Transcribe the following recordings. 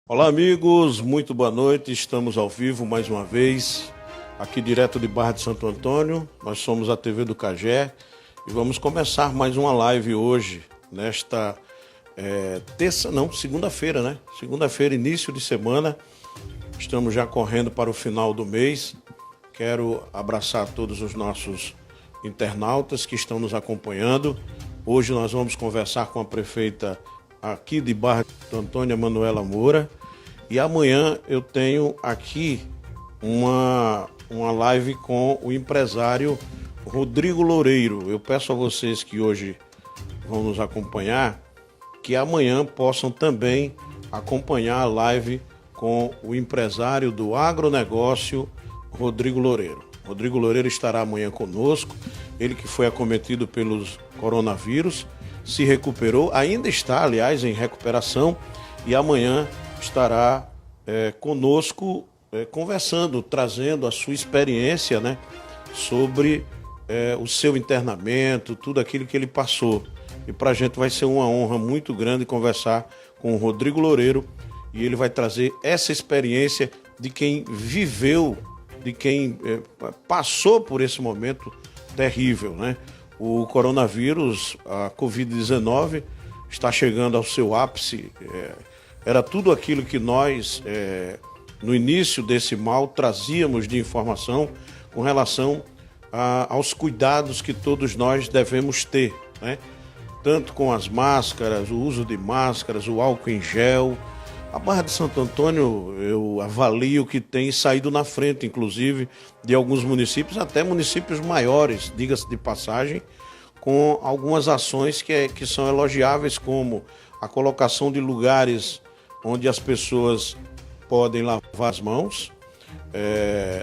Olá, amigos, muito boa noite. Estamos ao vivo mais uma vez, aqui direto de Barra de Santo Antônio. Nós somos a TV do Cagé e vamos começar mais uma live hoje, nesta segunda-feira, né? Segunda-feira, início de semana. Estamos já correndo para o final do mês. Quero abraçar todos os nossos internautas que estão nos acompanhando. Hoje nós vamos conversar com a prefeita aqui de Barra de Santo Antônio, Manuela Moura. E amanhã eu tenho aqui uma live com o empresário Rodrigo Loureiro. Eu peço a vocês que hoje vão nos acompanhar, que amanhã possam também acompanhar a live com o empresário do agronegócio, Rodrigo Loureiro. Rodrigo Loureiro estará amanhã conosco, ele que foi acometido pelos coronavírus, se recuperou, ainda está, aliás, em recuperação, e amanhã estará conosco conversando, trazendo a sua experiência, né, sobre o seu internamento, tudo aquilo que ele passou. E para a gente vai ser uma honra muito grande conversar com o Rodrigo Loureiro, e ele vai trazer essa experiência de quem viveu, de quem passou por esse momento terrível, né? O coronavírus, a Covid-19, está chegando ao seu ápice. Era tudo aquilo que nós, no início desse mal, trazíamos de informação com relação aos cuidados que todos nós devemos ter, né? Tanto com as máscaras, o uso de máscaras, o álcool em gel. A Barra de Santo Antônio, eu avalio que tem saído na frente, inclusive, de alguns municípios, até municípios maiores, diga-se de passagem, com algumas ações que são elogiáveis, como a colocação de lugares onde as pessoas podem lavar as mãos,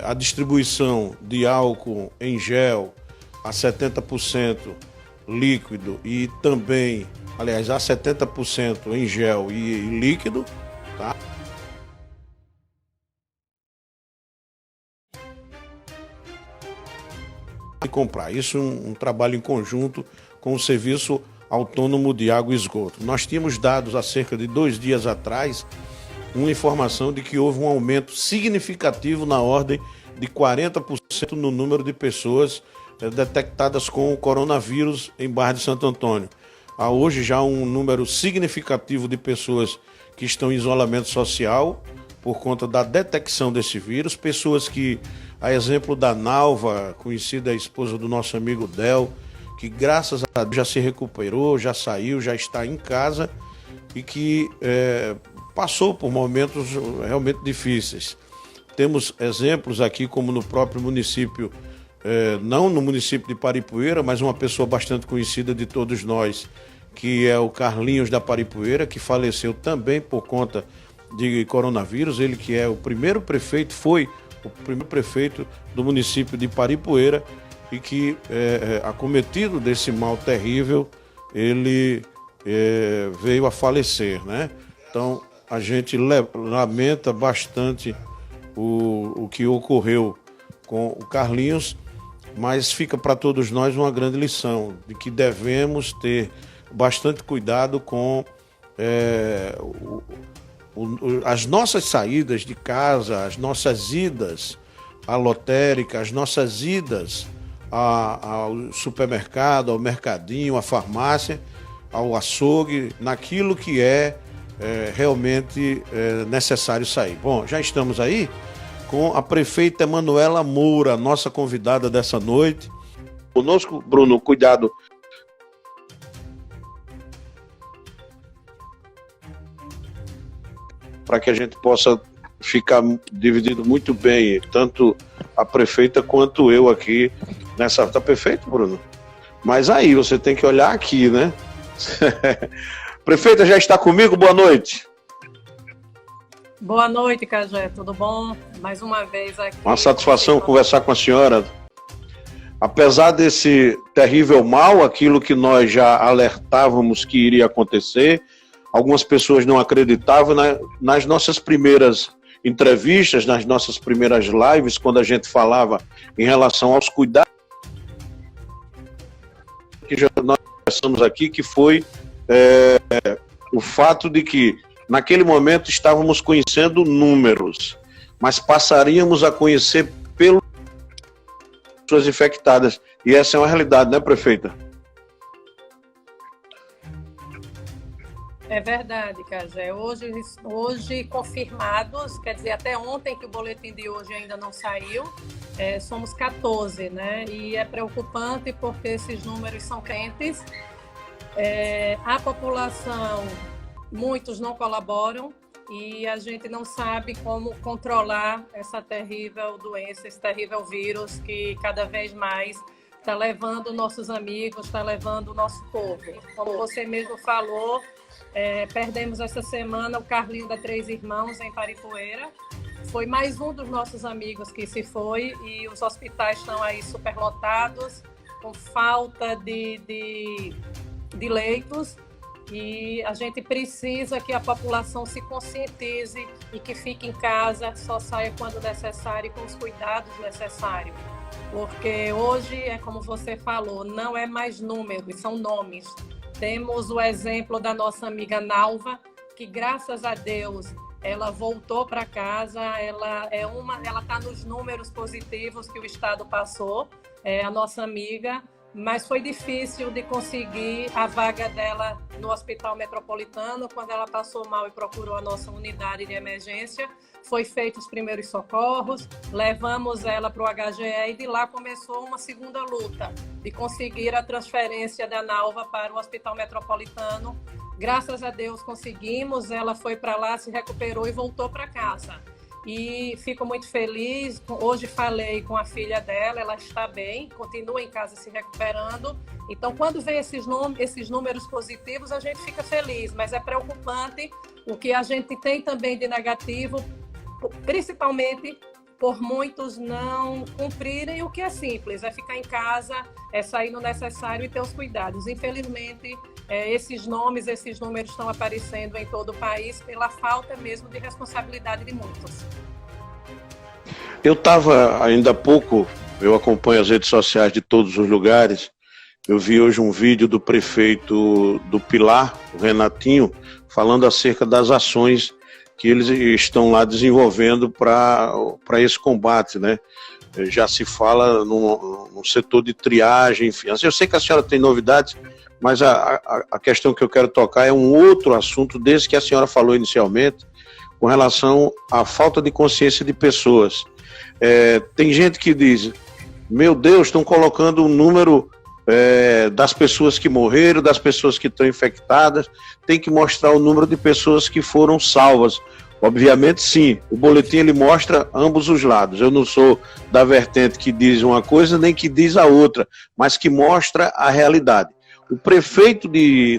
a distribuição de álcool em gel a 70% líquido e também, aliás, a 70% em gel e líquido, tá? E comprar. Isso é um trabalho em conjunto com o Serviço Autônomo de Água e Esgoto. Nós tínhamos dados há cerca de 2 dias atrás uma informação de que houve um aumento significativo na ordem de 40% no número de pessoas detectadas com o coronavírus em Barra de Santo Antônio. Há hoje já um número significativo de pessoas que estão em isolamento social por conta da detecção desse vírus, pessoas que, a exemplo da Nalva, conhecida esposa do nosso amigo Del, que graças a Deus já se recuperou, já saiu, já está em casa e que passou por momentos realmente difíceis. Temos exemplos aqui, como no próprio município, não no município de Paripueira, mas uma pessoa bastante conhecida de todos nós, que é o Carlinhos da Paripueira, que faleceu também por conta de coronavírus. Ele que é o primeiro prefeito, foi o primeiro prefeito do município de Paripueira e que, acometido desse mal terrível, ele veio a falecer, né? Então, a gente lamenta bastante o que ocorreu com o Carlinhos, mas fica para todos nós uma grande lição de que devemos ter bastante cuidado com as nossas saídas de casa, as nossas idas à lotérica, as nossas idas ao supermercado, ao mercadinho, à farmácia, ao açougue, naquilo que realmente necessário sair. Bom, já estamos aí com a prefeita Manuela Moura, nossa convidada dessa noite. Conosco, Bruno, cuidado. Para que a gente possa ficar dividido muito bem, tanto a prefeita quanto eu aqui nessa... Tá perfeito, Bruno? Mas aí, você tem que olhar aqui, né? Prefeita, já está comigo? Boa noite. Boa noite, Cagé, tudo bom? Mais uma vez aqui. Uma satisfação conversar com a senhora. Apesar desse terrível mal, aquilo que nós já alertávamos que iria acontecer, algumas pessoas não acreditavam. Nas nossas primeiras entrevistas, nas nossas primeiras lives, quando a gente falava em relação aos cuidados que nós conversamos aqui, que foi o fato de que naquele momento estávamos conhecendo números, mas passaríamos a conhecer pessoas infectadas. E essa é uma realidade, né, prefeita? É verdade, Cajé. Hoje confirmados, quer dizer, até ontem, que o boletim de hoje ainda não saiu, somos 14, né? E é preocupante porque esses números são quentes. A população, muitos não colaboram e a gente não sabe como controlar essa terrível doença, esse terrível vírus que cada vez mais está levando nossos amigos, está levando o nosso povo. Como você mesmo falou, perdemos essa semana o Carlinho da Três Irmãos em Paripoeira. Foi mais um dos nossos amigos que se foi e os hospitais estão aí superlotados, com falta de leitos, e a gente precisa que a população se conscientize e que fique em casa, só saia quando necessário e com os cuidados necessários. Porque hoje, como você falou, não é mais números, são nomes. Temos o exemplo da nossa amiga Nalva, que graças a Deus ela voltou para casa, ela está nos números positivos que o Estado passou, a nossa amiga, mas foi difícil de conseguir a vaga dela no Hospital Metropolitano. Quando ela passou mal e procurou a nossa unidade de emergência, foi feitos os primeiros socorros, levamos ela para o HGE e de lá começou uma segunda luta de conseguir a transferência da Nalva para o Hospital Metropolitano. Graças a Deus conseguimos, ela foi para lá, se recuperou e voltou para casa. E fico muito feliz. Hoje falei com a filha dela, ela está bem, continua em casa se recuperando. Então, quando vem esses números positivos, a gente fica feliz, mas é preocupante o que a gente tem também de negativo, principalmente por muitos não cumprirem o que é simples, é ficar em casa, é sair no necessário e ter os cuidados. Infelizmente, esses números estão aparecendo em todo o país pela falta mesmo de responsabilidade de muitos. Eu estava ainda há pouco, eu acompanho as redes sociais de todos os lugares, eu vi hoje um vídeo do prefeito do Pilar, o Renatinho, falando acerca das ações que eles estão lá desenvolvendo para esse combate, né? Já se fala no setor de triagem, enfim. Eu sei que a senhora tem novidades, mas a questão que eu quero tocar é um outro assunto desse que a senhora falou inicialmente, com relação à falta de consciência de pessoas. Tem gente que diz, meu Deus, estão colocando um número das pessoas que morreram, das pessoas que estão infectadas, tem que mostrar o número de pessoas que foram salvas. Obviamente, sim, o boletim ele mostra ambos os lados. Eu não sou da vertente que diz uma coisa nem que diz a outra, mas que mostra a realidade. O prefeito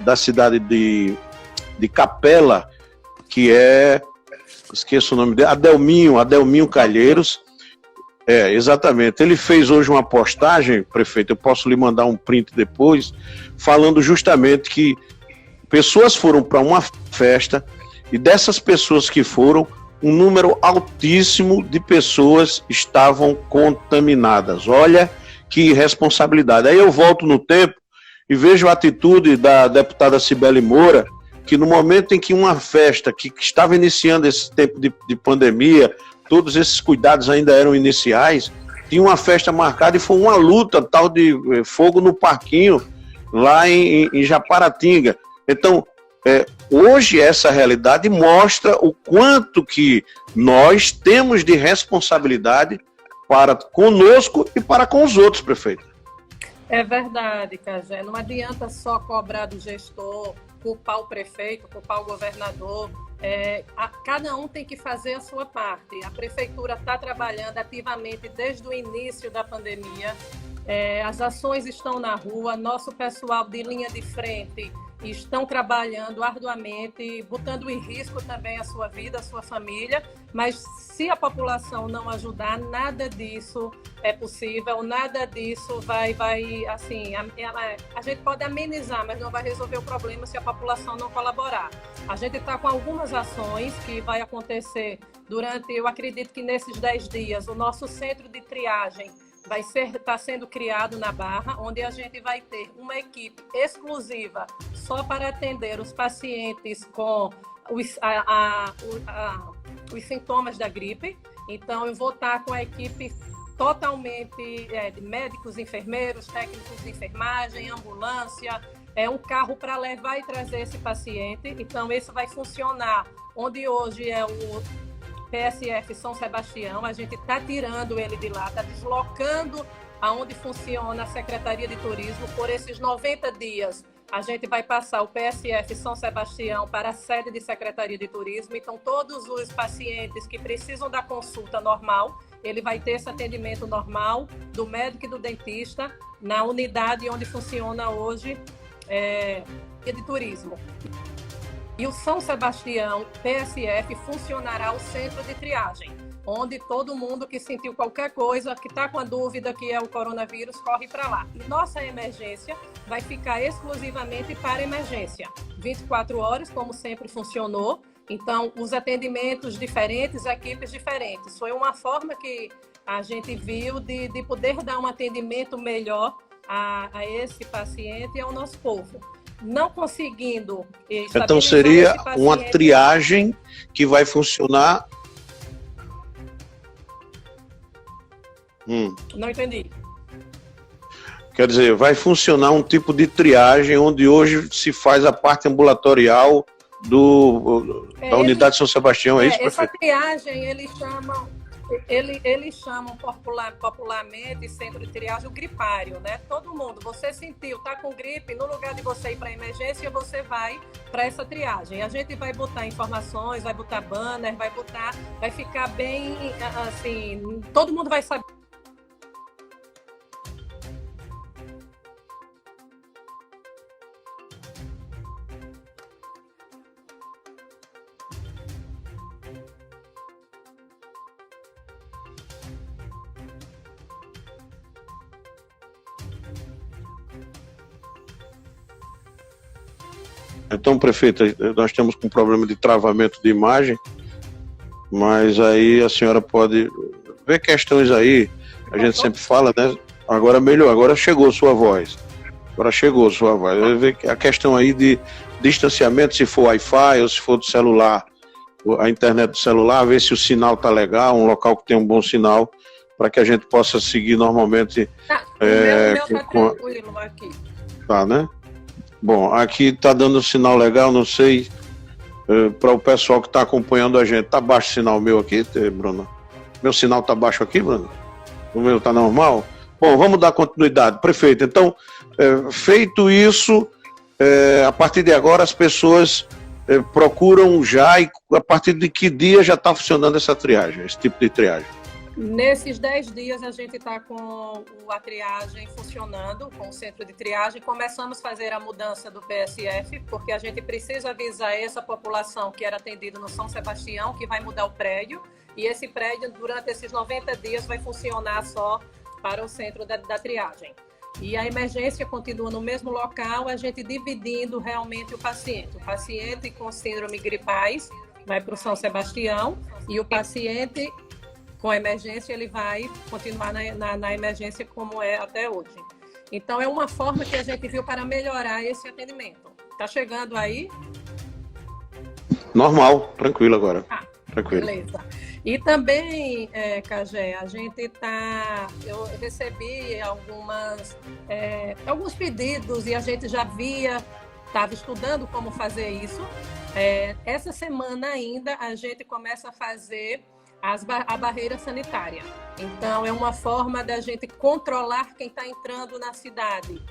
da cidade de Capela, que esqueço o nome dele, Adelminho Calheiros, exatamente, ele fez hoje uma postagem, prefeito, eu posso lhe mandar um print depois, falando justamente que pessoas foram para uma festa e dessas pessoas que foram, um número altíssimo de pessoas estavam contaminadas. Olha que irresponsabilidade. Aí eu volto no tempo e vejo a atitude da deputada Cibele Moura, que no momento em que uma festa que estava iniciando esse tempo de pandemia, todos esses cuidados ainda eram iniciais, tinha uma festa marcada e foi uma luta tal de fogo no parquinho lá em Japaratinga. Então, hoje essa realidade mostra o quanto que nós temos de responsabilidade para conosco e para com os outros, prefeito. É verdade, Cajé. Não adianta só cobrar do gestor, culpar o prefeito, culpar o governador. Cada um tem que fazer a sua parte. A prefeitura está trabalhando ativamente desde o início da pandemia. As ações estão na rua, nosso pessoal de linha de frente estão trabalhando arduamente, botando em risco também a sua vida, a sua família, mas se a população não ajudar, nada disso é possível, nada disso vai assim, a gente pode amenizar, mas não vai resolver o problema se a população não colaborar. A gente está com algumas ações que vai acontecer eu acredito que nesses 10 dias, o nosso centro de triagem está sendo criado na Barra, onde a gente vai ter uma equipe exclusiva só para atender os pacientes com os sintomas da gripe. Então, eu vou estar com a equipe totalmente de médicos, enfermeiros, técnicos de enfermagem, ambulância, um carro para levar e trazer esse paciente. Então, isso vai funcionar onde hoje é o PSF São Sebastião. A gente está tirando ele de lá, está deslocando aonde funciona a Secretaria de Turismo. Por esses 90 dias, a gente vai passar o PSF São Sebastião para a sede de Secretaria de Turismo. Então, todos os pacientes que precisam da consulta normal, ele vai ter esse atendimento normal do médico e do dentista na unidade onde funciona hoje de turismo. E o São Sebastião PSF funcionará o centro de triagem, onde todo mundo que sentiu qualquer coisa, que está com a dúvida que é o coronavírus, corre para lá. E nossa emergência vai ficar exclusivamente para emergência. 24 horas, como sempre funcionou. Então, os atendimentos diferentes, equipes diferentes. Foi uma forma que a gente viu de poder dar um atendimento melhor a esse paciente e ao nosso povo. Não conseguindo estabilizar. Então, seria esse paciente, uma triagem que vai funcionar. Não entendi. Quer dizer, vai funcionar um tipo de triagem onde hoje se faz a parte ambulatorial da unidade São Sebastião, é isso, essa prefeito? triagem, eles chamam popularmente centro de triagem o gripário, né? Todo mundo, você sentiu, tá com gripe, no lugar de você ir para emergência, você vai para essa triagem. A gente vai botar informações, vai botar banner, vai ficar bem, assim, todo mundo vai saber. Então, prefeito, nós temos um problema de travamento de imagem, mas aí a senhora pode ver questões aí, a gente sempre fala, né? Agora melhorou, agora chegou sua voz. Vai ver a questão aí de distanciamento, se for Wi-Fi ou se for do celular, a internet do celular, ver se o sinal tá legal, um local que tem um bom sinal, para que a gente possa seguir normalmente. O meu tá tranquilo aqui. Tá, né? Bom, aqui está dando sinal legal, não sei, para o pessoal que está acompanhando a gente. Está baixo o sinal meu aqui, Bruno? Meu sinal está baixo aqui, Bruno? O meu está normal? Bom, vamos dar continuidade. Prefeito, então, feito isso, a partir de agora as pessoas procuram já, e a partir de que dia já está funcionando essa triagem, esse tipo de triagem? Nesses 10 dias a gente está com a triagem funcionando, com o centro de triagem. Começamos a fazer a mudança do PSF, porque a gente precisa avisar essa população que era atendida no São Sebastião, que vai mudar o prédio. E esse prédio, durante esses 90 dias, vai funcionar só para o centro da triagem. E a emergência continua no mesmo local, a gente dividindo realmente o paciente. O paciente com síndrome gripais vai para o São Sebastião e o paciente com emergência, ele vai continuar na emergência como é até hoje. Então, é uma forma que a gente viu para melhorar esse atendimento. Está chegando aí? Normal, tranquilo agora. Tranquilo. Beleza. E também, Cagé, a gente eu recebi alguns pedidos e a gente já estava estudando como fazer isso. Essa semana ainda a gente começa a fazer a barreira sanitária. Então, é uma forma da gente controlar quem está entrando na cidade.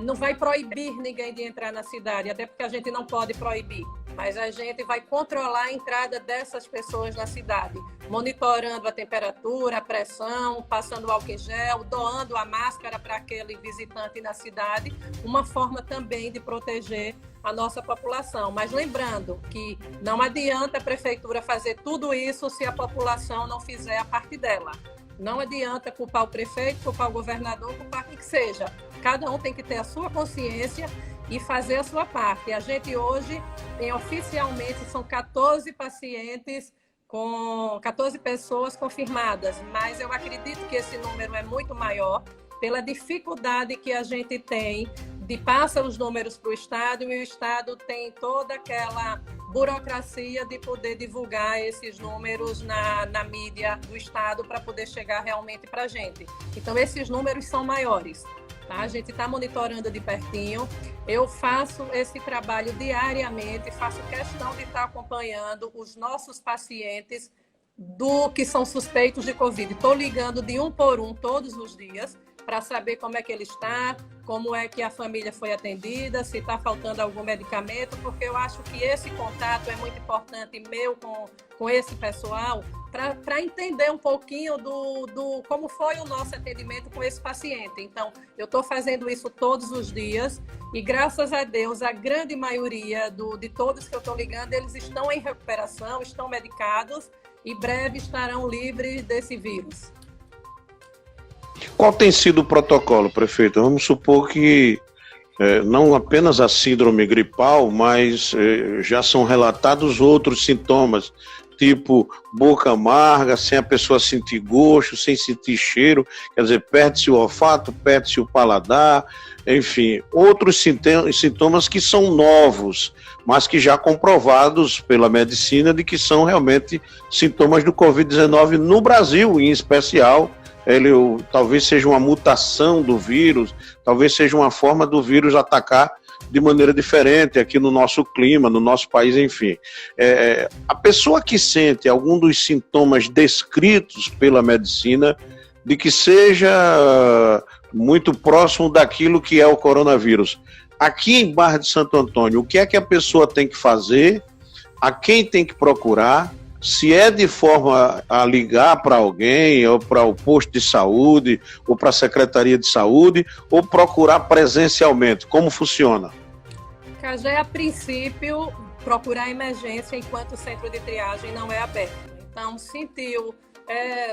Não vai proibir ninguém de entrar na cidade, até porque a gente não pode proibir, mas a gente vai controlar a entrada dessas pessoas na cidade, monitorando a temperatura, a pressão, passando álcool em gel, doando a máscara para aquele visitante na cidade, uma forma também de proteger a nossa população. Mas lembrando que não adianta a prefeitura fazer tudo isso se a população não fizer a parte dela. Não adianta culpar o prefeito, culpar o governador, culpar quem que seja. Cada um tem que ter a sua consciência e fazer a sua parte. A gente hoje tem oficialmente, são 14 pacientes com 14 pessoas confirmadas, mas eu acredito que esse número é muito maior pela dificuldade que a gente tem de passar os números para o Estado, e o Estado tem toda aquela burocracia de poder divulgar esses números na mídia do Estado para poder chegar realmente para a gente. Então, esses números são maiores. Tá? A gente está monitorando de pertinho. Eu faço esse trabalho diariamente, faço questão de estar acompanhando os nossos pacientes do que são suspeitos de Covid. Estou ligando de um por um todos os dias para saber como é que ele está, como é que a família foi atendida, se está faltando algum medicamento, porque eu acho que esse contato é muito importante meu com esse pessoal, para entender um pouquinho do como foi o nosso atendimento com esse paciente. Então, eu estou fazendo isso todos os dias e, graças a Deus, a grande maioria de todos que eu estou ligando, eles estão em recuperação, estão medicados e breve estarão livres desse vírus. Qual tem sido o protocolo, prefeito? Vamos supor que não apenas a síndrome gripal, mas já são relatados outros sintomas, tipo boca amarga, sem a pessoa sentir gosto, sem sentir cheiro, quer dizer, perde-se o olfato, perde-se o paladar, enfim, outros sintomas que são novos, mas que já comprovados pela medicina de que são realmente sintomas do Covid-19 no Brasil, em especial. Talvez seja uma mutação do vírus, talvez seja uma forma do vírus atacar de maneira diferente aqui no nosso clima, no nosso país, enfim. A pessoa que sente algum dos sintomas descritos pela medicina, de que seja muito próximo daquilo que é o coronavírus. Aqui em Barra de Santo Antônio, o que é que a pessoa tem que fazer, a quem tem que procurar, se é de forma a ligar para alguém, ou para o posto de saúde, ou para a Secretaria de Saúde, ou procurar presencialmente, como funciona? Cajé, a princípio, procurar emergência enquanto o centro de triagem não é aberto. Então, sentiu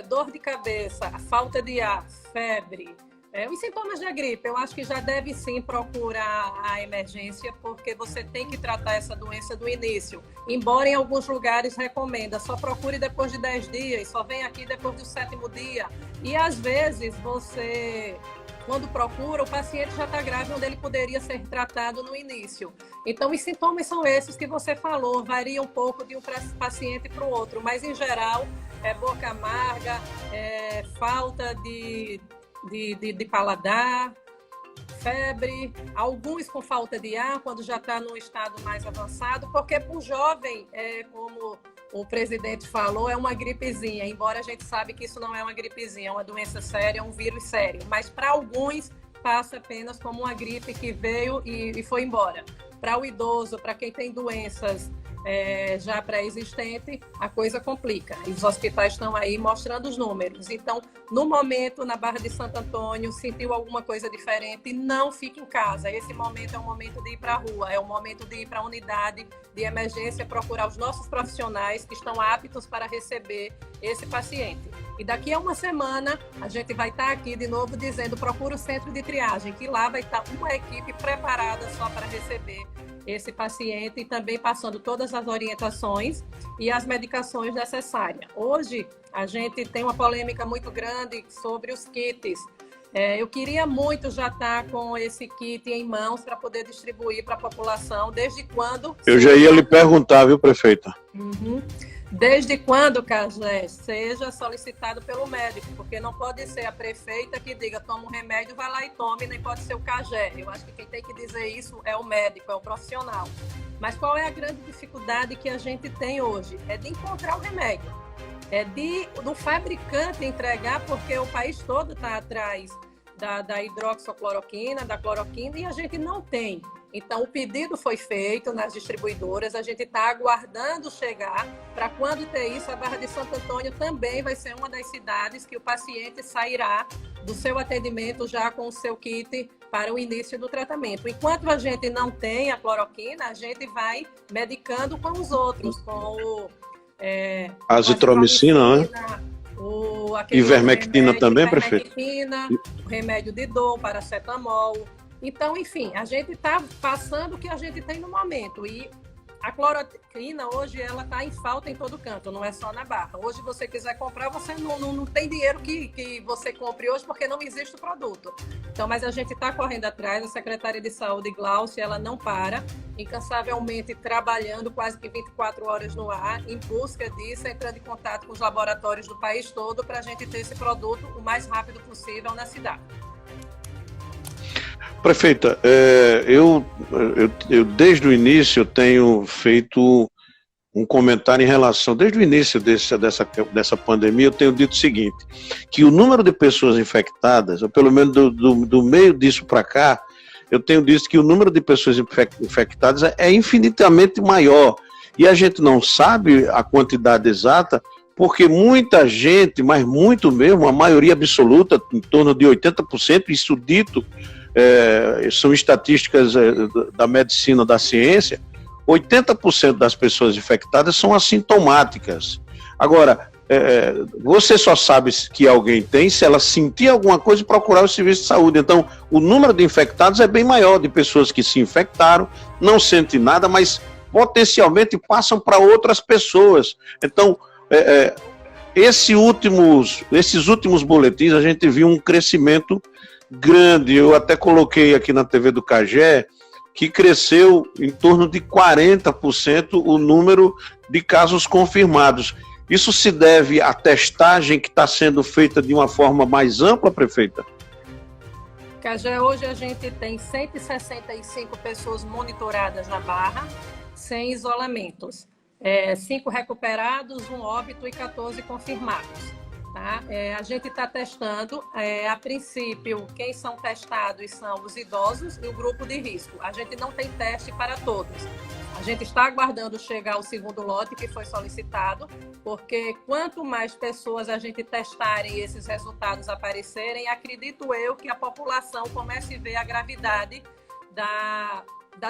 dor de cabeça, falta de ar, febre, os sintomas da gripe, eu acho que já deve sim procurar a emergência, porque você tem que tratar essa doença do início. Embora em alguns lugares recomenda, só procure depois de 10 dias, só vem aqui depois do 7º dia. E às vezes você, quando procura, o paciente já está grave onde ele poderia ser tratado no início. Então os sintomas são esses que você falou, varia um pouco de um paciente para o outro, mas em geral é boca amarga, falta de paladar, febre, alguns com falta de ar quando já está num estado mais avançado, porque para o jovem, como o presidente falou, é uma gripezinha, embora a gente sabe que isso não é uma gripezinha, é uma doença séria, é um vírus sério, mas para alguns passa apenas como uma gripe que veio e foi embora. Para o idoso, para quem tem doenças já pré-existente, a coisa complica. E os hospitais estão aí mostrando os números. Então, no momento, na Barra de Santo Antônio, sentiu alguma coisa diferente, não fique em casa. Esse momento é o momento de ir para a rua, é o momento de ir para a unidade de emergência, procurar os nossos profissionais que estão aptos para receber esse paciente. E daqui a uma semana, a gente vai estar aqui de novo dizendo, procura o centro de triagem, que lá vai estar uma equipe preparada só para receber esse paciente e também passando todas as orientações e as medicações necessárias. Hoje, a gente tem uma polêmica muito grande sobre os kits. Eu queria muito já estar com esse kit em mãos para poder distribuir para a população. Desde quando? Eu já ia lhe perguntar, viu, prefeita? Uhum. Desde quando, Carlé, seja solicitado pelo médico, porque não pode ser a prefeita que diga, toma um remédio, vai lá e tome, nem pode ser o Cagé. Eu acho que quem tem que dizer isso é o médico, é o profissional. Mas qual é a grande dificuldade que a gente tem hoje? É de encontrar o remédio, do fabricante entregar, porque o país todo está atrás da hidroxicloroquina, da cloroquina, e a gente não tem. Então, o pedido foi feito nas distribuidoras, a gente está aguardando chegar, para quando ter isso, a Barra de Santo Antônio também vai ser uma das cidades que o paciente sairá do seu atendimento já com o seu kit para o início do tratamento. Enquanto a gente não tem a cloroquina, a gente vai medicando com os outros, com a azitromicina, né? Ivermectina também, prefeito? O remédio de dor, paracetamol. Então, enfim, a gente está passando o que a gente tem no momento. E A cloroquina hoje ela está em falta em todo canto, não é só na Barra. Hoje você quiser comprar, você não tem dinheiro que você compre hoje porque não existe o produto. Então, mas a gente está correndo atrás, a Secretaria de Saúde, Glaucia, ela não para, incansavelmente trabalhando quase que 24 horas no ar, em busca disso, entrando em contato com os laboratórios do país todo para a gente ter esse produto o mais rápido possível na cidade. Prefeita, eu desde o início eu tenho feito um comentário em relação, desde o início dessa pandemia, eu tenho dito o seguinte, que o número de pessoas infectadas, ou pelo menos do meio disso para cá, eu tenho dito que o número de pessoas infectadas é infinitamente maior, e a gente não sabe a quantidade exata, porque muita gente, mas muito mesmo, a maioria absoluta, em torno de 80%, isso dito, são estatísticas da medicina, da ciência, 80% das pessoas infectadas são assintomáticas. Agora, você só sabe que alguém tem se ela sentir alguma coisa e procurar o serviço de saúde. Então, o número de infectados é bem maior, de pessoas que se infectaram, não sentem nada, mas potencialmente passam para outras pessoas. Então, esses últimos boletins, a gente viu um crescimento grande. Eu até coloquei aqui na TV do Cagé que cresceu em torno de 40% o número de casos confirmados. Isso se deve à testagem que está sendo feita de uma forma mais ampla, prefeita? Cagé, hoje a gente tem 165 pessoas monitoradas na Barra, sem isolamentos. 5 recuperados, 1 óbito e 14 confirmados. Tá? A gente está testando, a princípio, quem são testados são os idosos e o grupo de risco. A gente não tem teste para todos. A gente está aguardando chegar o segundo lote que foi solicitado, porque quanto mais pessoas a gente testarem e esses resultados aparecerem, acredito eu que a população comece a ver a gravidade da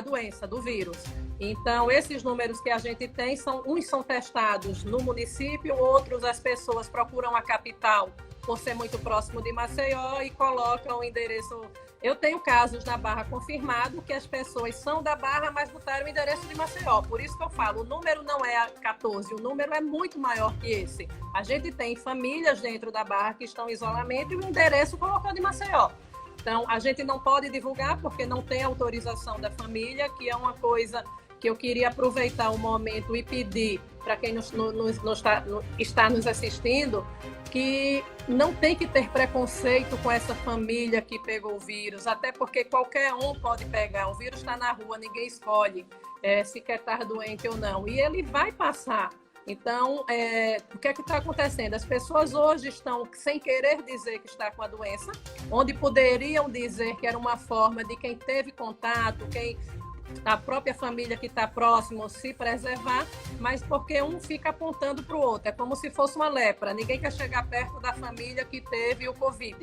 doença, do vírus. Então, esses números que a gente tem, uns são testados no município, outros as pessoas procuram a capital por ser muito próximo de Maceió e colocam o endereço. Eu tenho casos na Barra confirmado que as pessoas são da Barra, mas botaram o endereço de Maceió. Por isso que eu falo, o número não é 14, o número é muito maior que esse. A gente tem famílias dentro da Barra que estão em isolamento e o endereço colocou de Maceió. Então, a gente não pode divulgar porque não tem autorização da família, que é uma coisa que eu queria aproveitar o momento e pedir para quem está nos assistindo, que não tem que ter preconceito com essa família que pegou o vírus, até porque qualquer um pode pegar. O vírus está na rua, ninguém escolhe se quer estar doente ou não, e ele vai passar. Então, o que é que está acontecendo? As pessoas hoje estão sem querer dizer que está com a doença, onde poderiam dizer que era uma forma de quem teve contato, a própria família que está próximo se preservar, mas porque um fica apontando para o outro. É como se fosse uma lepra. Ninguém quer chegar perto da família que teve o Covid.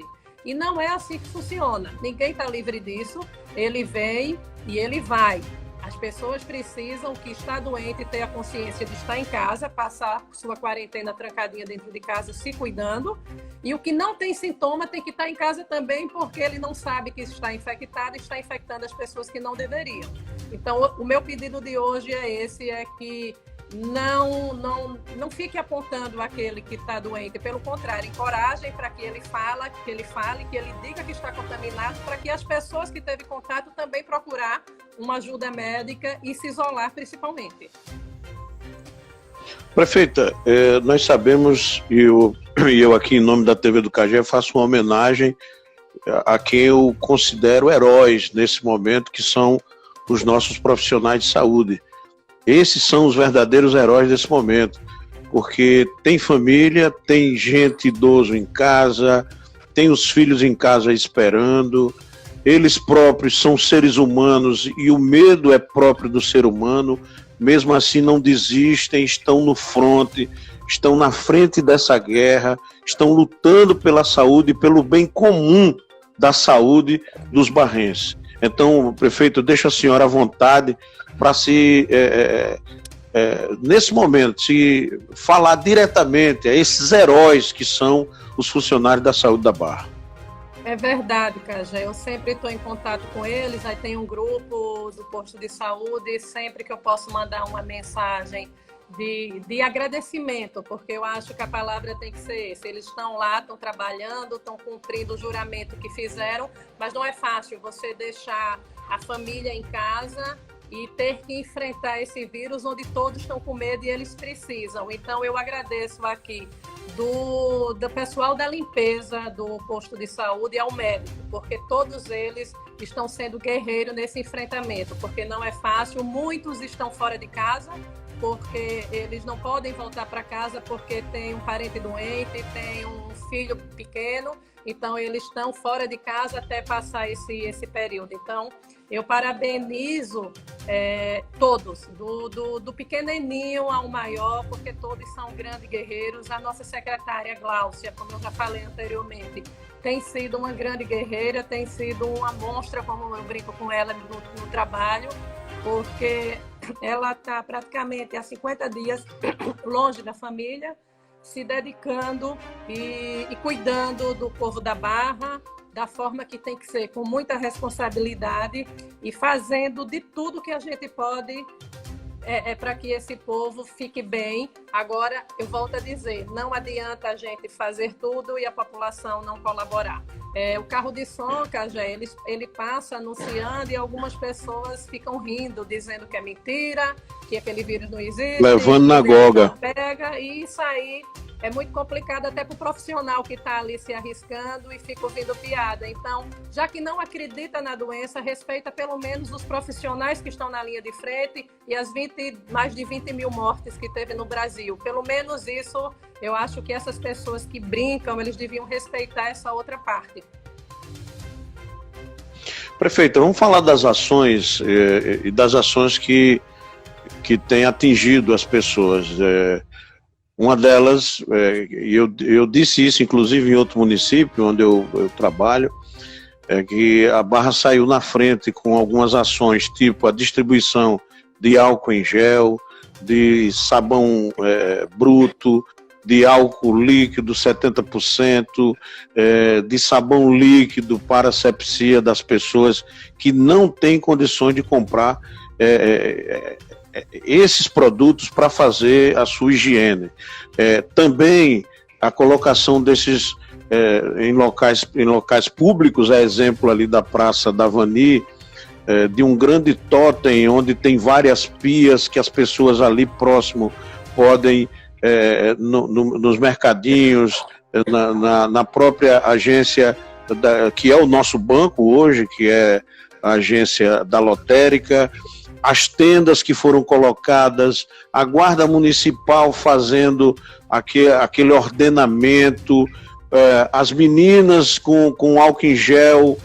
E não é assim que funciona. Ninguém está livre disso. Ele vem e ele vai. As pessoas precisam, que está doente, ter a consciência de estar em casa, passar sua quarentena trancadinha dentro de casa, se cuidando. E o que não tem sintoma tem que estar em casa também, porque ele não sabe que está infectado e está infectando as pessoas que não deveriam. Então, o meu pedido de hoje é que não fique apontando aquele que está doente. Pelo contrário, encorajem para que ele fale, que ele diga que está contaminado, para que as pessoas que teve contato também procurar uma ajuda médica e se isolar principalmente. Prefeita, nós sabemos, e eu aqui em nome da TV do Cagé faço uma homenagem a quem eu considero heróis nesse momento, que são os nossos profissionais de saúde. Esses são os verdadeiros heróis desse momento, porque tem família, tem gente idoso em casa, tem os filhos em casa esperando, eles próprios são seres humanos e o medo é próprio do ser humano, mesmo assim não desistem, estão no fronte, estão na frente dessa guerra, estão lutando pela saúde e pelo bem comum da saúde dos barrenses. Então, prefeito, eu deixo a senhora à vontade para nesse momento, se falar diretamente a esses heróis que são os funcionários da saúde da Barra. É verdade, Cajé. Eu sempre estou em contato com eles, aí tem um grupo do posto de saúde, e sempre que eu posso mandar uma mensagem de agradecimento, porque eu acho que a palavra tem que ser essa. Eles estão lá, estão trabalhando, estão cumprindo o juramento que fizeram, mas não é fácil você deixar a família em casa e ter que enfrentar esse vírus onde todos estão com medo e eles precisam. Então, eu agradeço aqui do pessoal da limpeza do posto de saúde ao médico, porque todos eles estão sendo guerreiros nesse enfrentamento, porque não é fácil. Muitos estão fora de casa, porque eles não podem voltar para casa porque tem um parente doente, tem um filho pequeno, então eles estão fora de casa até passar esse período. Então, eu parabenizo todos, do pequenininho ao maior, porque todos são grandes guerreiros. A nossa secretária Gláucia, como eu já falei anteriormente, tem sido uma grande guerreira, tem sido uma monstra, como eu brinco com ela no trabalho, porque ela está praticamente há 50 dias longe da família, se dedicando e cuidando do povo da Barra, da forma que tem que ser, com muita responsabilidade e fazendo de tudo que a gente pode para que esse povo fique bem. Agora, eu volto a dizer, não adianta a gente fazer tudo e a população não colaborar. O carro de som, Cajé, ele passa anunciando e algumas pessoas ficam rindo, dizendo que é mentira, que aquele vírus não existe. Levando na goga. Pega, e isso aí é muito complicado até para o profissional que está ali se arriscando e fica ouvindo piada. Então, já que não acredita na doença, respeita pelo menos os profissionais que estão na linha de frente e as mais de 20 mil mortes que teve no Brasil. Pelo menos isso, eu acho que essas pessoas que brincam, eles deviam respeitar essa outra parte. Prefeita, vamos falar das ações e das ações que têm atingido as pessoas. Uma delas, eu disse isso inclusive em outro município onde eu trabalho, é que a Barra saiu na frente com algumas ações, tipo a distribuição de álcool em gel, de sabão bruto, de álcool líquido 70%, de sabão líquido para asepsia das pessoas que não têm condições de comprar esses produtos para fazer a sua higiene. Também a colocação desses em locais públicos, exemplo ali da Praça da Vani, de um grande tótem onde tem várias pias que as pessoas ali próximo podem, nos mercadinhos, na própria agência, que é o nosso banco hoje, que é a agência da lotérica, as tendas que foram colocadas, a guarda municipal fazendo aquele ordenamento, as meninas com álcool em gel,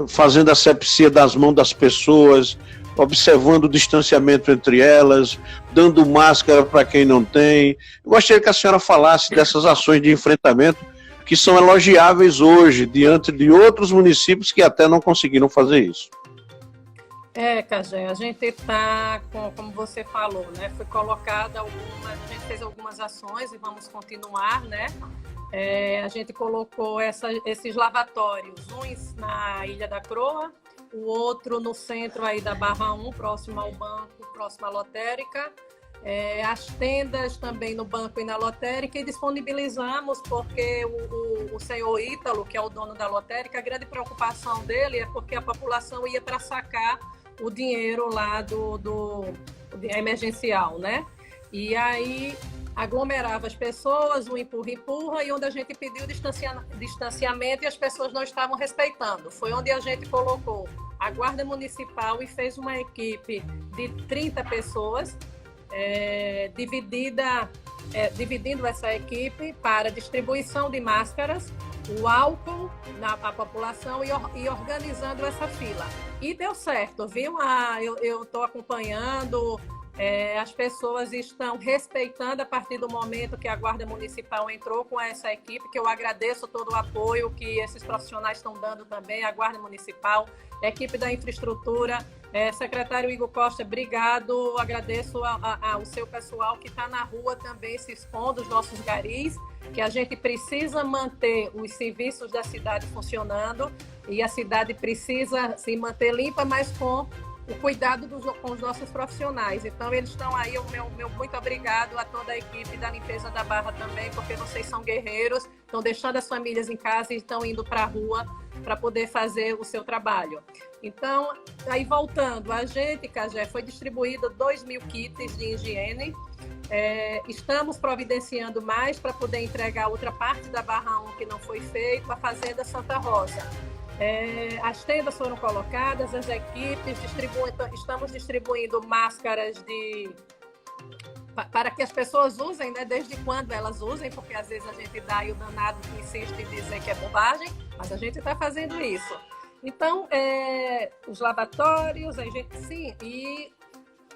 fazendo asepsia das mãos das pessoas, observando o distanciamento entre elas, dando máscara para quem não tem. Eu gostaria que a senhora falasse dessas ações de enfrentamento que são elogiáveis hoje, diante de outros municípios que até não conseguiram fazer isso. Cajé, a gente está, como você falou, né? Foi colocada a gente fez algumas ações e vamos continuar, né? A gente colocou esses lavatórios, uns na Ilha da Croa, o outro no centro aí da Barra 1, próximo ao banco, próximo à lotérica, as tendas também no banco e na lotérica, e disponibilizamos porque o senhor Ítalo, que é o dono da lotérica, a grande preocupação dele é porque a população ia para sacar o dinheiro lá do emergencial, né? E aí aglomerava as pessoas, um empurra, e onde a gente pediu distanciamento e as pessoas não estavam respeitando. Foi onde a gente colocou a Guarda Municipal e fez uma equipe de 30 pessoas, dividindo essa equipe para distribuição de máscaras, o álcool na população e organizando essa fila. E deu certo, viu? Eu estou acompanhando As pessoas estão respeitando a partir do momento que a Guarda Municipal entrou com essa equipe, que eu agradeço todo o apoio que esses profissionais estão dando também, a Guarda Municipal, a equipe da infraestrutura, secretário Igor Costa, obrigado, agradeço ao seu pessoal que está na rua também se expondo, os nossos garis, que a gente precisa manter os serviços da cidade funcionando e a cidade precisa se manter limpa, mas com o cuidado com os nossos profissionais. Então, eles estão aí, o meu muito obrigado a toda a equipe da limpeza da Barra também, porque vocês são guerreiros, estão deixando as famílias em casa e estão indo para a rua para poder fazer o seu trabalho. Então, aí voltando, a gente, Cagé, foi distribuído 2.000 kits de higiene, estamos providenciando mais para poder entregar outra parte da Barra 1 que não foi feito, a Fazenda Santa Rosa. As tendas foram colocadas, as equipes estamos distribuindo máscaras para que as pessoas usem, né, desde quando elas usem, porque às vezes a gente dá e o danado que insiste em dizer que é bobagem, mas a gente está fazendo isso. Então, os lavatórios, a gente sim, e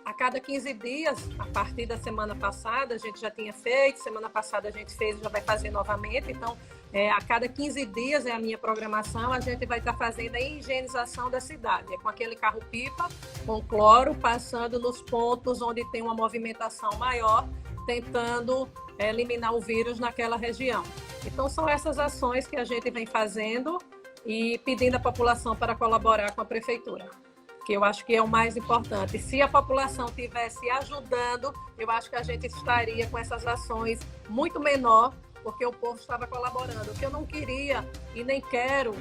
a cada 15 dias, a partir da semana passada, a gente já tinha feito, semana passada a gente fez e já vai fazer novamente, então a cada 15 dias é a minha programação, a gente vai estar fazendo a higienização da cidade, com aquele carro-pipa, com cloro, passando nos pontos onde tem uma movimentação maior, tentando eliminar o vírus naquela região. Então, são essas ações que a gente vem fazendo e pedindo à população para colaborar com a prefeitura, que eu acho que é o mais importante. Se a população estivesse ajudando, eu acho que a gente estaria com essas ações muito menor, porque o povo estava colaborando. O que eu não queria e nem quero,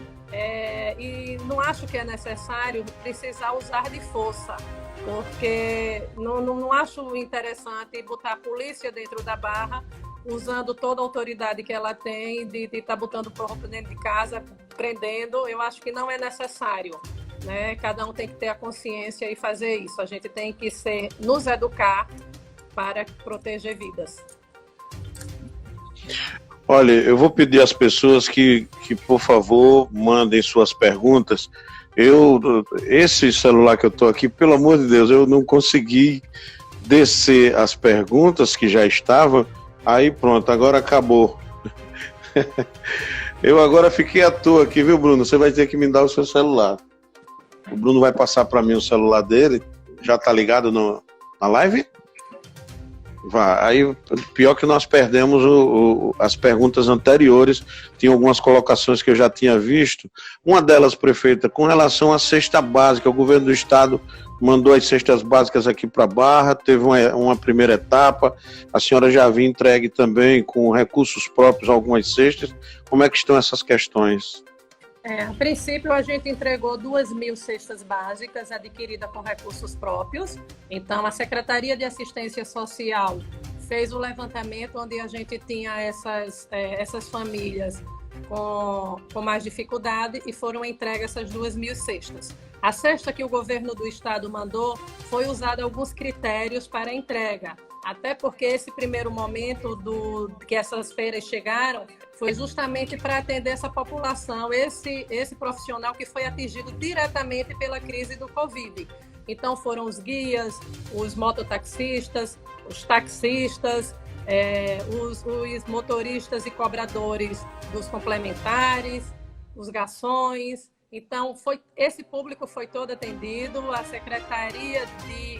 e não acho que é necessário precisar usar de força, porque não acho interessante botar a polícia dentro da Barra, usando toda a autoridade que ela tem, de estar botando o povo dentro de casa, prendendo. Eu acho que não é necessário, né? Cada um tem que ter a consciência e fazer isso. A gente tem que nos educar para proteger vidas. Olha, eu vou pedir às pessoas que por favor, mandem suas perguntas. Esse celular que eu estou aqui, pelo amor de Deus, eu não consegui descer as perguntas que já estavam. Aí pronto, agora acabou. Eu agora fiquei à toa aqui, viu, Bruno? Você vai ter que me dar o seu celular. O Bruno vai passar para mim o celular dele. Já tá ligado na live? Vai. Aí, pior que nós perdemos as perguntas anteriores. Tinha algumas colocações que eu já tinha visto. Uma delas, prefeita, com relação à cesta básica. O governo do estado mandou as cestas básicas aqui para a Barra, teve uma primeira etapa. A senhora já havia entregue também com recursos próprios algumas cestas. Como é que estão essas questões? A princípio, a gente entregou 2.000 cestas básicas adquiridas com recursos próprios. Então, a Secretaria de Assistência Social fez o levantamento onde a gente tinha essas famílias com mais dificuldade e foram entregues essas 2.000 cestas. A cesta que o governo do estado mandou foi usada alguns critérios para a entrega, até porque esse primeiro momento que essas feiras chegaram foi justamente para atender essa população, esse profissional que foi atingido diretamente pela crise do Covid. Então foram os guias, os mototaxistas, os taxistas, os motoristas e cobradores dos complementares, os garçons. Então, esse público foi todo atendido, a Secretaria de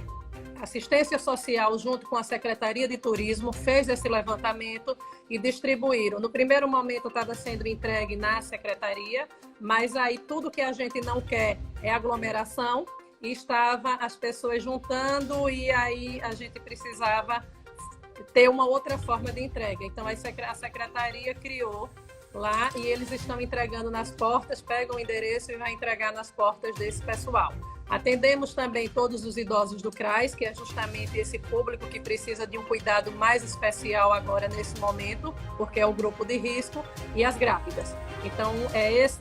Assistência Social, junto com a Secretaria de Turismo, fez esse levantamento e distribuíram. No primeiro momento estava sendo entregue na Secretaria, mas aí tudo que a gente não quer é aglomeração, e estava as pessoas juntando, e aí a gente precisava ter uma outra forma de entrega. Então, a Secretaria criou lá e eles estão entregando nas portas, pegam o endereço e vai entregar nas portas desse pessoal. Atendemos também todos os idosos do CRAS, que é justamente esse público que precisa de um cuidado mais especial agora nesse momento, porque é o grupo de risco, e as grávidas. Então,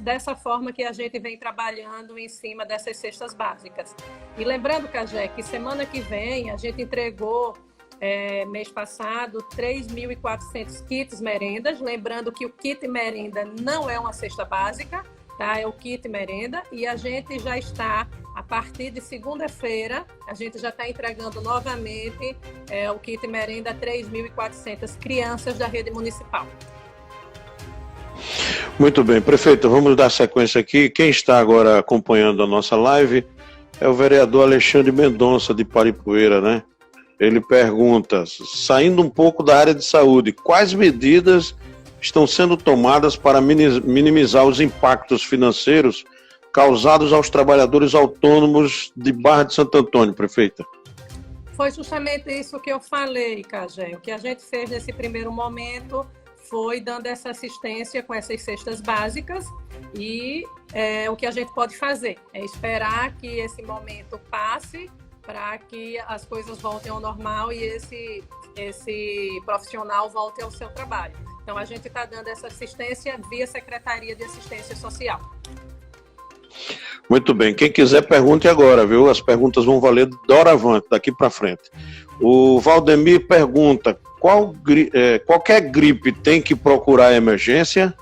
dessa forma que a gente vem trabalhando em cima dessas cestas básicas. E lembrando, Cagé, que semana que vem a gente entregou mês passado, 3.400 kits merendas. Lembrando que o kit merenda não é uma cesta básica, tá? É o kit merenda. E a gente já está A partir de segunda-feira, a gente já está entregando novamente o kit merenda a 3.400 crianças da rede municipal. Muito bem, prefeito, vamos dar sequência aqui. Quem está agora acompanhando a nossa live é o vereador Alexandre Mendonça, de Paripueira, né? Ele pergunta, saindo um pouco da área de saúde, quais medidas estão sendo tomadas para minimizar os impactos financeiros causados aos trabalhadores autônomos de Barra de Santo Antônio, prefeita? Foi justamente isso que eu falei, Cagé. O que a gente fez nesse primeiro momento foi dando essa assistência com essas cestas básicas e o que a gente pode fazer é esperar que esse momento passe para que as coisas voltem ao normal e esse profissional volte ao seu trabalho. Então, a gente está dando essa assistência via Secretaria de Assistência Social. Muito bem. Quem quiser, pergunte agora, viu? As perguntas vão valer doravante, daqui para frente. O Valdemir pergunta, qualquer gripe tem que procurar emergência?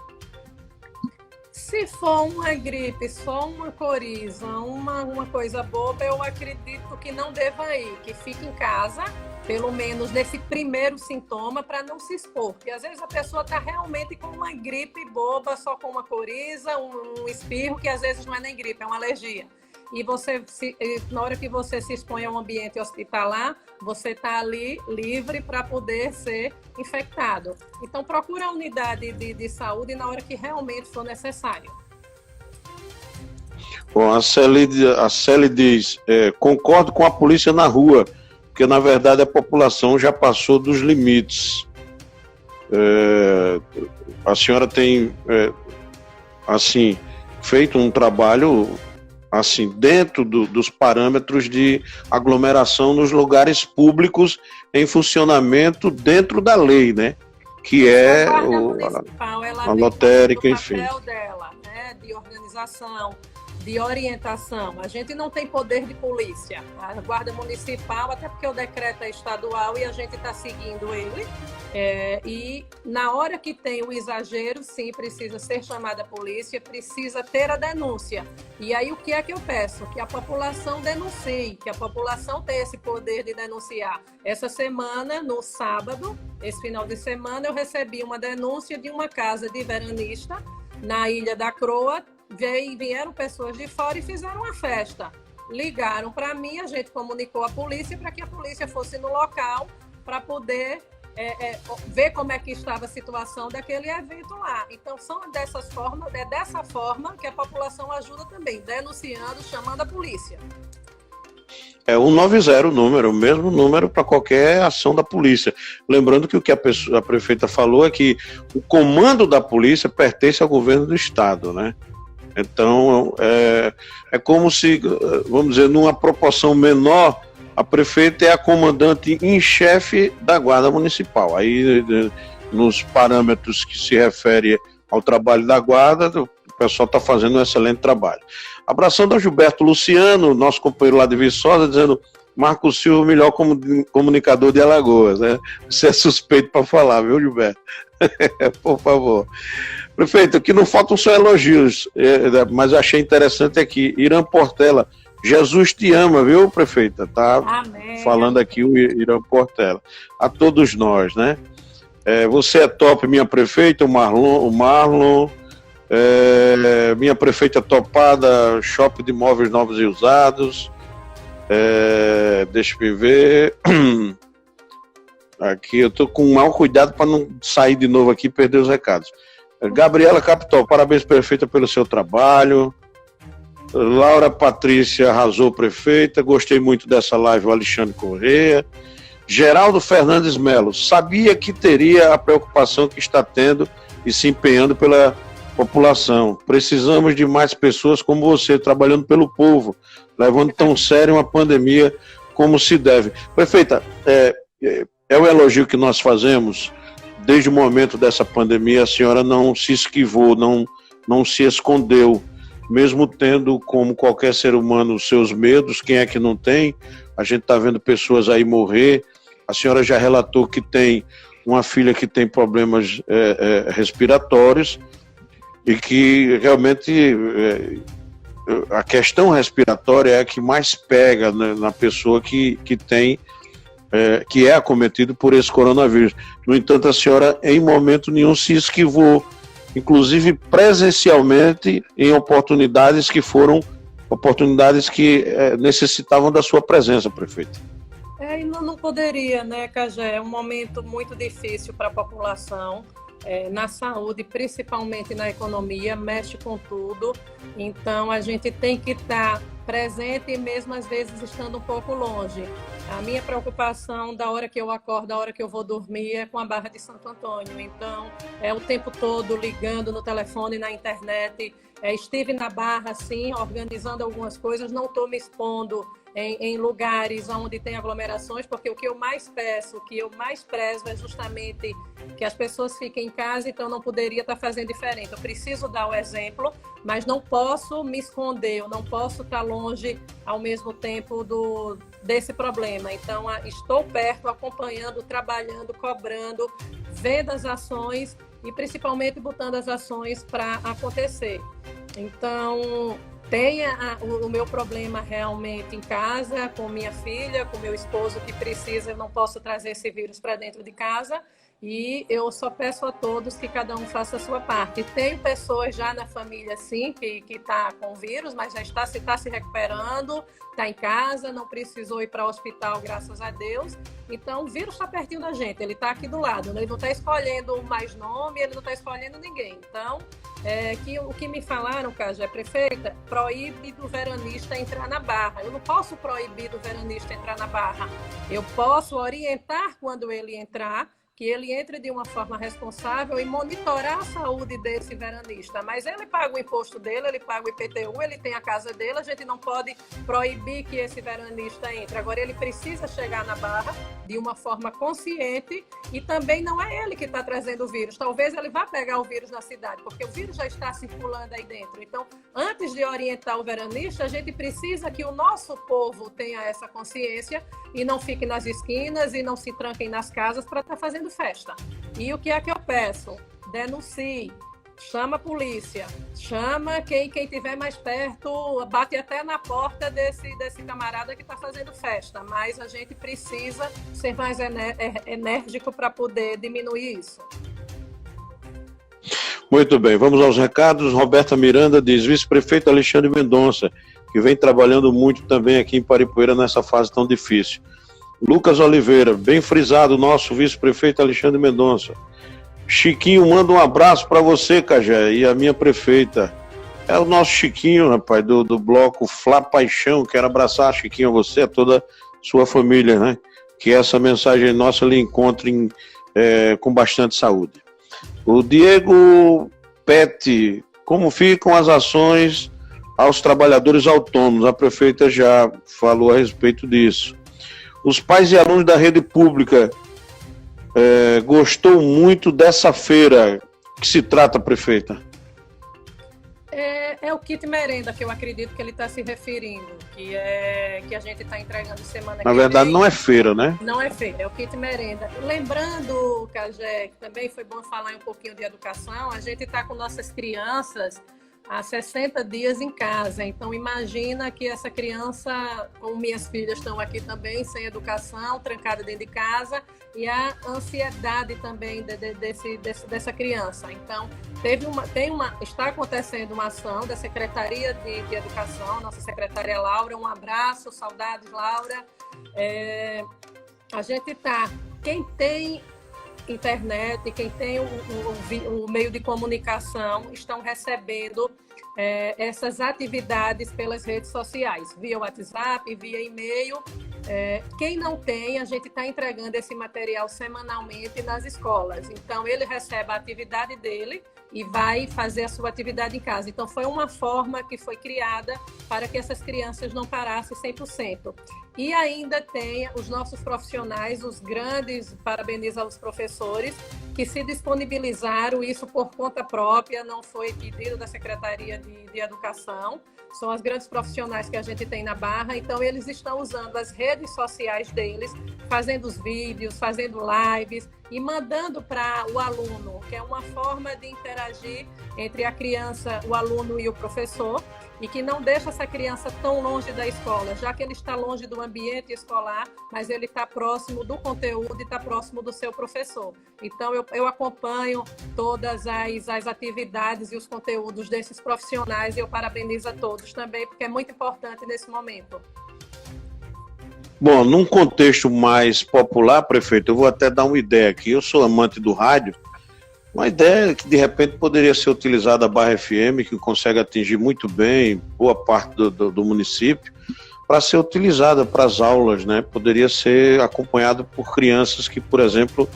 Se for uma gripe, só uma coriza, uma coisa boba, eu acredito que não deva ir, que fique em casa, pelo menos nesse primeiro sintoma, para não se expor. Porque às vezes a pessoa está realmente com uma gripe boba, só com uma coriza, um espirro, que às vezes não é nem gripe, é uma alergia. E na hora que você se expõe a um ambiente hospitalar, você está ali livre para poder ser infectado. Então, procura a unidade de saúde na hora que realmente for necessário. Bom, a Célia diz, concordo com a polícia na rua, porque, na verdade, a população já passou dos limites. A senhora tem, assim, feito um trabalho assim, dentro dos parâmetros de aglomeração nos lugares públicos em funcionamento dentro da lei, né? Que é a lotérica, enfim. O papel dela, né? De organização, de orientação. A gente não tem poder de polícia. A Guarda Municipal, até porque o decreto é estadual e a gente está seguindo ele. E na hora que tem o exagero, sim, precisa ser chamada a polícia, precisa ter a denúncia. E aí o que é que eu peço? Que a população denuncie, que a população tenha esse poder de denunciar. Essa semana, no sábado, esse final de semana, eu recebi uma denúncia de uma casa de veranista na Ilha da Croa. Vieram pessoas de fora e fizeram uma festa. Ligaram para mim, a gente comunicou à polícia para que a polícia fosse no local para poder ver como é que estava a situação daquele evento lá. Então, é dessa forma que a população ajuda também, denunciando, chamando a polícia. É 190 o número, o mesmo número para qualquer ação da polícia. Lembrando que o que a prefeita falou é que o comando da polícia pertence ao governo do estado, né? Então, é como se, vamos dizer, numa proporção menor, a prefeita é a comandante em chefe da Guarda Municipal. Aí, nos parâmetros que se refere ao trabalho da Guarda, o pessoal está fazendo um excelente trabalho. Abraçando ao Gilberto Luciano, nosso companheiro lá de Viçosa, dizendo: Marco Silva, o melhor comunicador de Alagoas, né? Você é suspeito para falar, viu, Gilberto? Por favor. Prefeito, aqui não faltam só elogios, mas eu achei interessante aqui. Irã Portela, Jesus te ama, viu, prefeita? Tá Amém. Falando aqui o Irã Portela. A todos nós, né? Você é top, minha prefeita, o Marlon. Minha prefeita topada, shopping de móveis novos e usados. Deixa eu ver. Aqui eu tô com mau cuidado para não sair de novo aqui e perder os recados. Gabriela Capitol, parabéns, prefeita, pelo seu trabalho. Laura Patrícia arrasou, prefeita. Gostei muito dessa live, o Alexandre Corrêa. Geraldo Fernandes Melo, sabia que teria a preocupação que está tendo e se empenhando pela população. Precisamos de mais pessoas como você, trabalhando pelo povo, levando tão sério uma pandemia como se deve. Prefeita, é o elogio que nós fazemos. Desde o momento dessa pandemia, a senhora não se esquivou, não se escondeu, mesmo tendo, como qualquer ser humano, os seus medos. Quem é que não tem? A gente está vendo pessoas aí morrer. A senhora já relatou que tem uma filha que tem problemas respiratórios e que realmente a questão respiratória é a que mais pega, né, na pessoa que tem, que é acometido por esse coronavírus. No entanto, a senhora em momento nenhum se esquivou, inclusive presencialmente, em oportunidades que foram oportunidades que necessitavam da sua presença, prefeito. E não poderia, né, Cajé? É um momento muito difícil para a população, na saúde, principalmente na economia, mexe com tudo. Então, a gente tem que estar presente, mesmo às vezes estando um pouco longe. A minha preocupação da hora que eu acordo, da hora que eu vou dormir, é com a Barra de Santo Antônio. Então, o tempo todo ligando no telefone, na internet. Estive na Barra, sim, organizando algumas coisas, não estou me expondo em lugares onde tem aglomerações, porque o que eu mais peço, o que eu mais prezo é justamente que as pessoas fiquem em casa, então não poderia estar fazendo diferente. Eu preciso dar o exemplo, mas não posso me esconder, eu não posso estar longe ao mesmo tempo desse problema. Então, estou perto, acompanhando, trabalhando, cobrando, vendo as ações e principalmente botando as ações para acontecer. Então, tenha o meu problema realmente em casa, com minha filha, com meu esposo que precisa, eu não posso trazer esse vírus para dentro de casa, e eu só peço a todos que cada um faça a sua parte. Tenho pessoas já na família, sim, que está com vírus, mas já está se recuperando, está em casa, não precisou ir para o hospital, graças a Deus. Então, o vírus está pertinho da gente, ele está aqui do lado, né? Ele não está escolhendo mais nome, ele não está escolhendo ninguém. Então, o que me falaram, Cajé, prefeita, proíbe do veranista entrar na Barra. Eu não posso proibir do veranista entrar na Barra. Eu posso orientar quando ele entrar, que ele entre de uma forma responsável e monitorar a saúde desse veranista. Mas ele paga o imposto dele, ele paga o IPTU, ele tem a casa dele, a gente não pode proibir que esse veranista entre. Agora, ele precisa chegar na Barra de uma forma consciente, e também não é ele que está trazendo o vírus. Talvez ele vá pegar o vírus na cidade, porque o vírus já está circulando aí dentro. Então, antes de orientar o veranista, a gente precisa que o nosso povo tenha essa consciência e não fique nas esquinas e não se tranquem nas casas para estar fazendo festa. E o que é que eu peço? Denuncie, chama a polícia, chama quem estiver mais perto, bate até na porta desse camarada que está fazendo festa, mas a gente precisa ser mais enérgico para poder diminuir isso. Muito bem, vamos aos recados. Roberta Miranda diz: vice-prefeito Alexandre Mendonça, que vem trabalhando muito também aqui em Paripoeira nessa fase tão difícil. Lucas Oliveira, bem frisado, nosso vice-prefeito Alexandre Mendonça. Chiquinho, manda um abraço para você, Cajé, e a minha prefeita. É o nosso Chiquinho, rapaz, do bloco Flá Paixão. Quero abraçar, Chiquinho, a você, a toda a sua família, né? Que essa mensagem nossa lhe encontre com bastante saúde. O Diego Pet, como ficam as ações aos trabalhadores autônomos? A prefeita já falou a respeito disso. Os pais e alunos da rede pública gostou muito dessa feira. Que se trata, prefeita? É o kit merenda que eu acredito que ele está se referindo, que a gente está entregando semana que vem. Na verdade, não é feira, né? Não é feira, é o kit merenda. Lembrando, Cajé, que também foi bom falar um pouquinho de educação, a gente está com nossas crianças há 60 dias em casa. Então, imagina que essa criança, como minhas filhas estão aqui também, sem educação, trancada dentro de casa, e a ansiedade também dessa criança. Então, está acontecendo uma ação da Secretaria de Educação, nossa secretária Laura, um abraço, saudades, Laura. A gente está, quem tem internet, quem tem o meio de comunicação, estão recebendo essas atividades pelas redes sociais, via WhatsApp, via e-mail. Quem não tem, a gente está entregando esse material semanalmente nas escolas. Então, ele recebe a atividade dele e vai fazer a sua atividade em casa. Então, foi uma forma que foi criada para que essas crianças não parassem 100%. E ainda tem os nossos profissionais, os grandes, parabenizo aos professores, que se disponibilizaram, isso por conta própria, não foi pedido da Secretaria de Educação, são os grandes profissionais que a gente tem na Barra, então eles estão usando as redes sociais deles, fazendo os vídeos, fazendo lives e mandando para o aluno, que é uma forma de interagir entre a criança, o aluno e o professor. e que não deixa essa criança tão longe da escola, já que ele está longe do ambiente escolar, mas ele está próximo do conteúdo e está próximo do seu professor. Então, eu acompanho todas as atividades e os conteúdos desses profissionais e eu parabenizo a todos também, porque é muito importante nesse momento. Bom, num contexto mais popular, prefeito, eu vou até dar uma ideia aqui. Eu sou amante do rádio. Uma ideia que, de repente, poderia ser utilizada a Barra FM, que consegue atingir muito bem boa parte do município, para ser utilizada para as aulas, né? Poderia ser acompanhado por crianças que, por exemplo,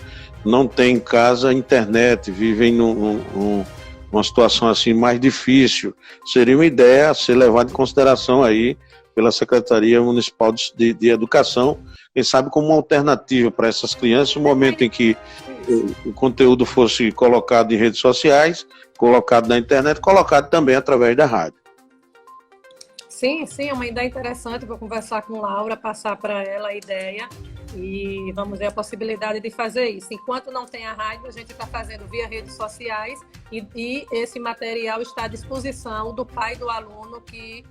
não têm em casa internet, vivem numa situação assim mais difícil. Seria uma ideia a ser levada em consideração aí pela Secretaria Municipal de Educação, quem sabe como uma alternativa para essas crianças, no momento em que o conteúdo fosse colocado em redes sociais, colocado na internet, colocado também através da rádio. Sim, é uma ideia interessante. Vou conversar com Laura, passar para ela a ideia e vamos ver a possibilidade de fazer isso. Enquanto não tem a rádio, a gente está fazendo via redes sociais e esse material está à disposição do pai do aluno que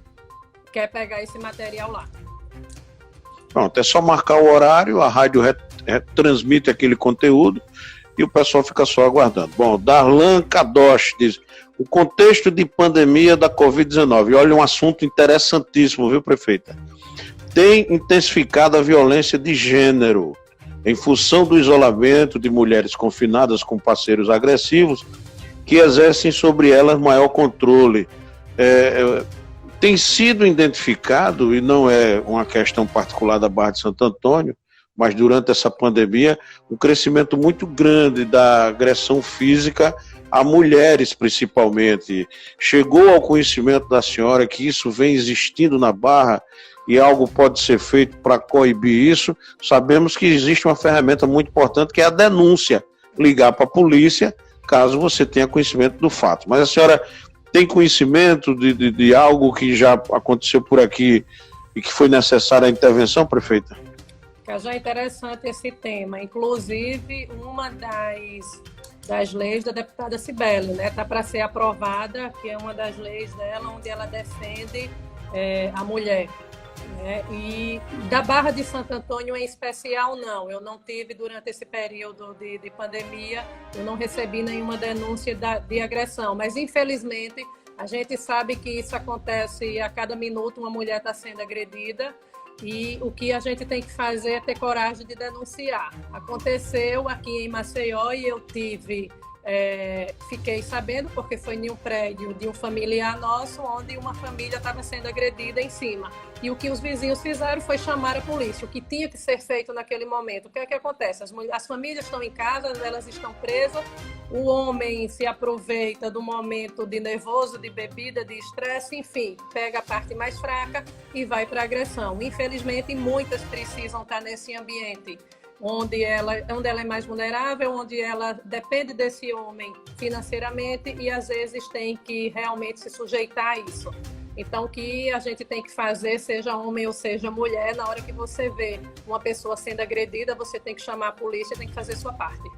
quer pegar esse material lá. Pronto, é só marcar o horário, a rádio transmite aquele conteúdo e o pessoal fica só aguardando. Bom, Darlan Kadosh diz, o contexto de pandemia da Covid-19, olha um assunto interessantíssimo, viu, prefeita? Tem intensificado a violência de gênero, em função do isolamento de mulheres confinadas com parceiros agressivos, que exercem sobre elas maior controle. Tem sido identificado, e não é uma questão particular da Barra de Santo Antônio, mas durante essa pandemia, um crescimento muito grande da agressão física a mulheres, principalmente. Chegou ao conhecimento da senhora que isso vem existindo na Barra e algo pode ser feito para coibir isso? Sabemos que existe uma ferramenta muito importante que é a denúncia, ligar para a polícia, caso você tenha conhecimento do fato. Mas a senhora tem conhecimento de algo que já aconteceu por aqui e que foi necessária a intervenção, prefeita? Já é interessante esse tema. Inclusive, uma das leis da deputada Cibele, né? Está para ser aprovada, que é uma das leis dela, onde ela defende a mulher. Né? E da Barra de Santo Antônio em especial, não. Eu não tive, durante esse período de pandemia, eu não recebi nenhuma denúncia de agressão. Mas, infelizmente, a gente sabe que isso acontece a cada minuto, uma mulher está sendo agredida. E o que a gente tem que fazer é ter coragem de denunciar. Aconteceu aqui em Maceió e eu fiquei sabendo, porque foi em um prédio de um familiar nosso, onde uma família estava sendo agredida em cima. E o que os vizinhos fizeram foi chamar a polícia, o que tinha que ser feito naquele momento. O que é que acontece? As famílias estão em casa, elas estão presas, o homem se aproveita do momento de nervoso, de bebida, de estresse, enfim, pega a parte mais fraca e vai para a agressão. Infelizmente, muitas precisam estar nesse ambiente onde ela é mais vulnerável, onde ela depende desse homem financeiramente e às vezes tem que realmente se sujeitar a isso. Então, o que a gente tem que fazer, seja homem ou seja mulher, na hora que você vê uma pessoa sendo agredida, você tem que chamar a polícia, tem que fazer sua parte.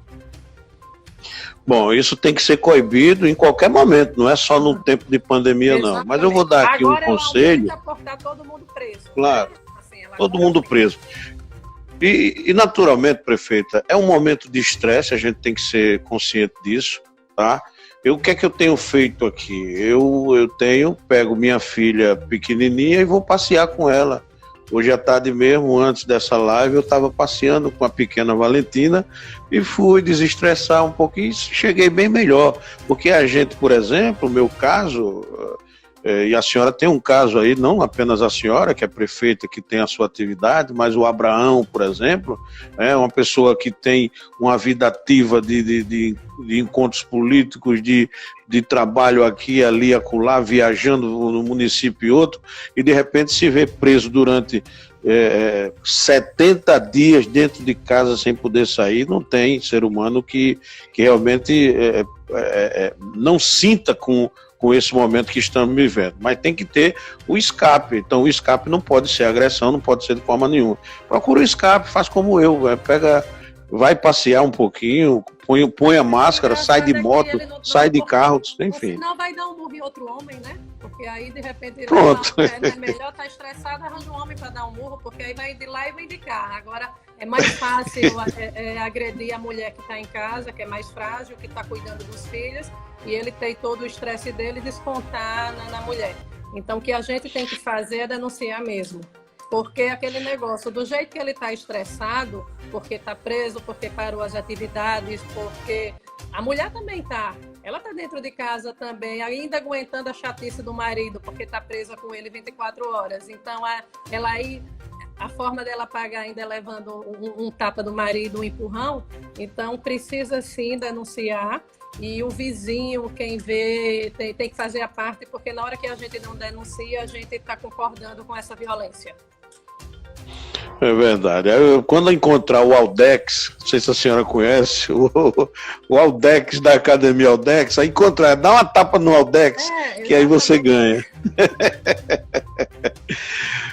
Bom, isso tem que ser coibido em qualquer momento, não é só no tempo de pandemia, Exatamente. Não. Mas eu vou dar aqui agora um conselho. Agora cortar todo mundo preso. Claro, né? Assim, todo mundo preso. E naturalmente, prefeita, é um momento de estresse, a gente tem que ser consciente disso, tá? O que é que eu tenho feito aqui? Eu pego minha filha pequenininha e vou passear com ela. Hoje à tarde mesmo, antes dessa live, eu estava passeando com a pequena Valentina e fui desestressar um pouquinho e cheguei bem melhor. Porque a gente, por exemplo, no meu caso, e a senhora tem um caso aí, não apenas a senhora, que é prefeita, que tem a sua atividade, mas o Abraão, por exemplo, é uma pessoa que tem uma vida ativa de encontros políticos, de trabalho aqui, ali, acolá, viajando no município e outro, e de repente se vê preso durante 70 dias dentro de casa sem poder sair. Não tem ser humano que realmente não sinta com esse momento que estamos vivendo, mas tem que ter o escape. Então o escape não pode ser agressão, não pode ser de forma nenhuma. Procura o escape, faz como eu, vai passear um pouquinho, põe a máscara, sai de moto, sai de carro, enfim. Senão vai dar um murro em outro homem, né? Porque aí, de repente, ele Pronto. É melhor estar estressado, arranja um homem para dar um murro, porque aí vai de lá e vem de cá. Agora, é mais fácil agredir a mulher que está em casa, que é mais frágil, que está cuidando dos filhos, e ele tem todo o estresse dele descontar na mulher. Então, o que a gente tem que fazer é denunciar mesmo. Porque aquele negócio, do jeito que ele está estressado, porque está preso, porque parou as atividades, porque a mulher também está. Ela está dentro de casa também, ainda aguentando a chatice do marido, porque está presa com ele 24 horas. Então, ela aí, a forma dela pagar ainda é levando um tapa do marido, um empurrão. Então, precisa sim denunciar. E o vizinho, quem vê, tem que fazer a parte, porque na hora que a gente não denuncia, a gente está concordando com essa violência. É verdade. Quando encontrar o Aldex, não sei se a senhora conhece, o Aldex da Academia Aldex, aí encontrar, dá uma tapa no Aldex, que aí você ganha.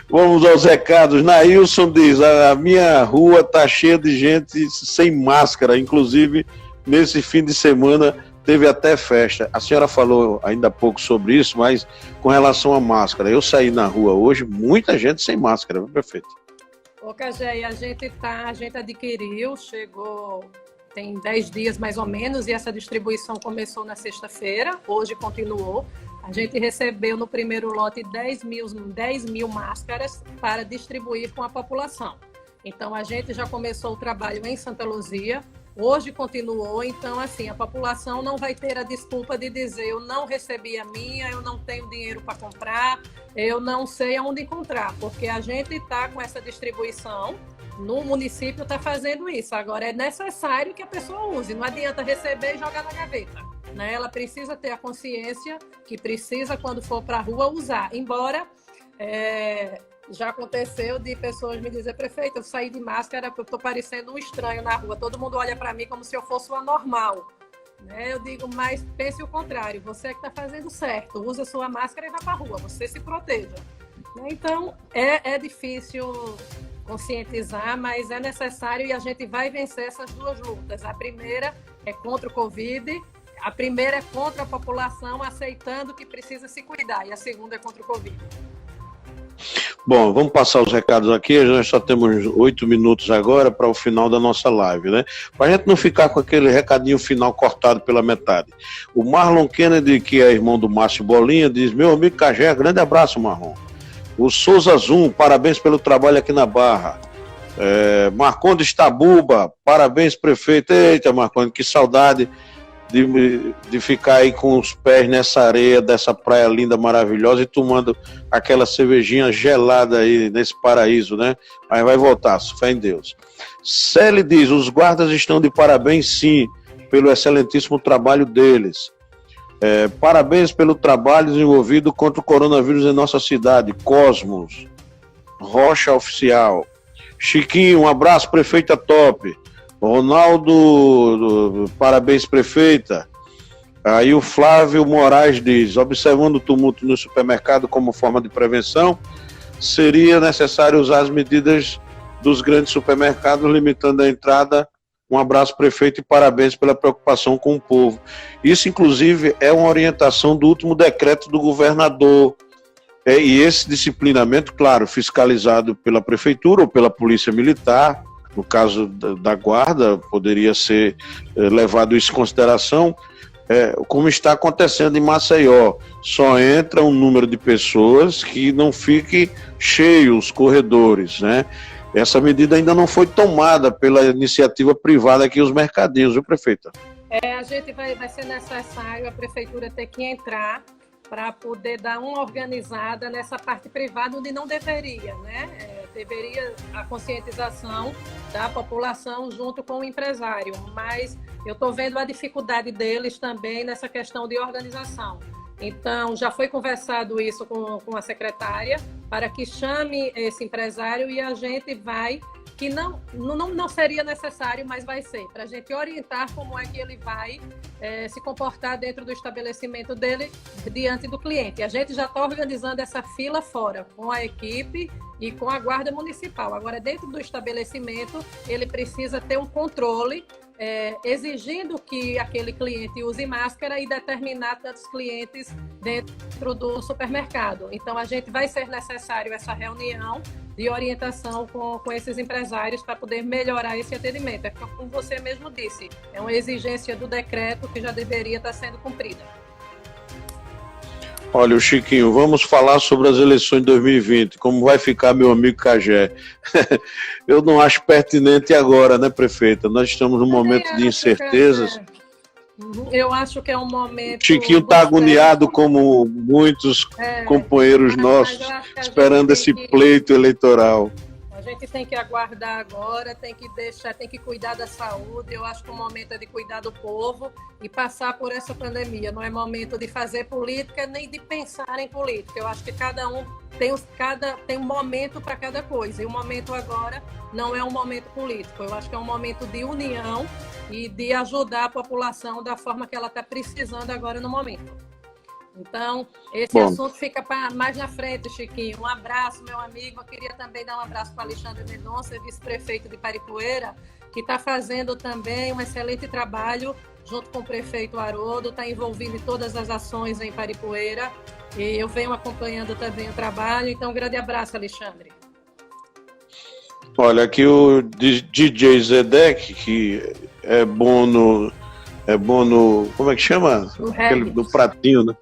Vamos aos recados. Nailson diz, a minha rua está cheia de gente sem máscara, inclusive nesse fim de semana teve até festa. A senhora falou ainda há pouco sobre isso, mas com relação à máscara, eu saí na rua hoje, muita gente sem máscara, viu, prefeito? Ô, Cagé, a gente adquiriu, chegou, tem 10 dias mais ou menos, e essa distribuição começou na sexta-feira, hoje continuou. A gente recebeu no primeiro lote 10 mil máscaras para distribuir com a população. Então, a gente já começou o trabalho em Santa Luzia, hoje continuou, então, assim, a população não vai ter a desculpa de dizer eu não recebi a minha, eu não tenho dinheiro para comprar, eu não sei aonde encontrar, porque a gente está com essa distribuição, no município está fazendo isso. Agora, é necessário que a pessoa use, não adianta receber e jogar na gaveta, né? Ela precisa ter a consciência que precisa, quando for para a rua, usar, embora... Já aconteceu de pessoas me dizer, prefeito, eu saí de máscara porque eu estou parecendo um estranho na rua. Todo mundo olha para mim como se eu fosse uma normal. Né? Eu digo, mas pense o contrário. Você é que está fazendo certo. Usa sua máscara e vá para a rua. Você se proteja. Então, é difícil conscientizar, mas é necessário e a gente vai vencer essas duas lutas. A primeira é contra o Covid. A primeira é contra a população aceitando que precisa se cuidar. E a segunda é contra o Covid. Bom, vamos passar os recados aqui, nós só temos 8 minutos agora para o final da nossa live, né? Para a gente não ficar com aquele recadinho final cortado pela metade. O Marlon Kennedy, que é irmão do Márcio Bolinha, diz, meu amigo Cagé, grande abraço, Marlon. O Souza Zoom, parabéns pelo trabalho aqui na Barra. Marcondes Tabuba, parabéns, prefeito. Eita, Marcondes, que saudade de ficar aí com os pés nessa areia dessa praia linda, maravilhosa e tomando aquela cervejinha gelada aí nesse paraíso, né? Mas vai voltar, fé em Deus. Celi diz, os guardas estão de parabéns sim, pelo excelentíssimo trabalho deles. Parabéns pelo trabalho desenvolvido contra o coronavírus em nossa cidade. Cosmos Rocha Oficial. Chiquinho, um abraço, prefeita top. Ronaldo, parabéns, prefeita. Aí o Flávio Moraes diz, observando o tumulto no supermercado como forma de prevenção, seria necessário usar as medidas dos grandes supermercados, limitando a entrada. Um abraço, prefeito, e parabéns pela preocupação com o povo. Isso, inclusive, é uma orientação do último decreto do governador. E esse disciplinamento, claro, fiscalizado pela prefeitura ou pela polícia militar, no caso da guarda, poderia ser levado isso em consideração, como está acontecendo em Maceió. Só entra um número de pessoas que não fique cheio os corredores, né? Essa medida ainda não foi tomada pela iniciativa privada aqui, os mercadinhos, viu, prefeita? A gente vai ser necessário a prefeitura ter que entrar para poder dar uma organizada nessa parte privada onde não deveria, né? Deveria a conscientização da população junto com o empresário, mas eu estou vendo a dificuldade deles também nessa questão de organização. Então, já foi conversado isso com a secretária para que chame esse empresário e a gente vai, que não seria necessário, mas vai ser, para a gente orientar como é que ele vai se comportar dentro do estabelecimento dele diante do cliente. A gente já está organizando essa fila fora, com a equipe e com a guarda municipal. Agora, dentro do estabelecimento, ele precisa ter um controle exigindo que aquele cliente use máscara e determinados clientes dentro do supermercado. Então, a gente vai ser necessário essa reunião de orientação com esses empresários para poder melhorar esse atendimento. É como você mesmo disse, é uma exigência do decreto que já deveria estar sendo cumprida. Olha, o Chiquinho, vamos falar sobre as eleições de 2020, como vai ficar meu amigo Cagé. Eu não acho pertinente agora, né, prefeita? Nós estamos num momento de incertezas. Eu acho que é um momento... O Chiquinho está agoniado como muitos companheiros nossos, esperando esse pleito eleitoral. A gente tem que aguardar agora, tem que cuidar da saúde. Eu acho que o momento é de cuidar do povo e passar por essa pandemia. Não é momento de fazer política nem de pensar em política. Eu acho que cada um tem um momento para cada coisa. E o momento agora não é um momento político. Eu acho que é um momento de união e de ajudar a população da forma que ela está precisando agora no momento. Então, esse assunto fica mais na frente, Chiquinho. Um abraço, meu amigo. Eu queria também dar um abraço para Alexandre Mendonça, vice-prefeito de Paripueira, que está fazendo também um excelente trabalho junto com o prefeito Haroldo, está envolvido em todas as ações em Paripueira. E eu venho acompanhando também o trabalho. Então, um grande abraço, Alexandre. Olha, aqui o DJ Zedek, que é bom no... como é que chama? Do pratinho, né?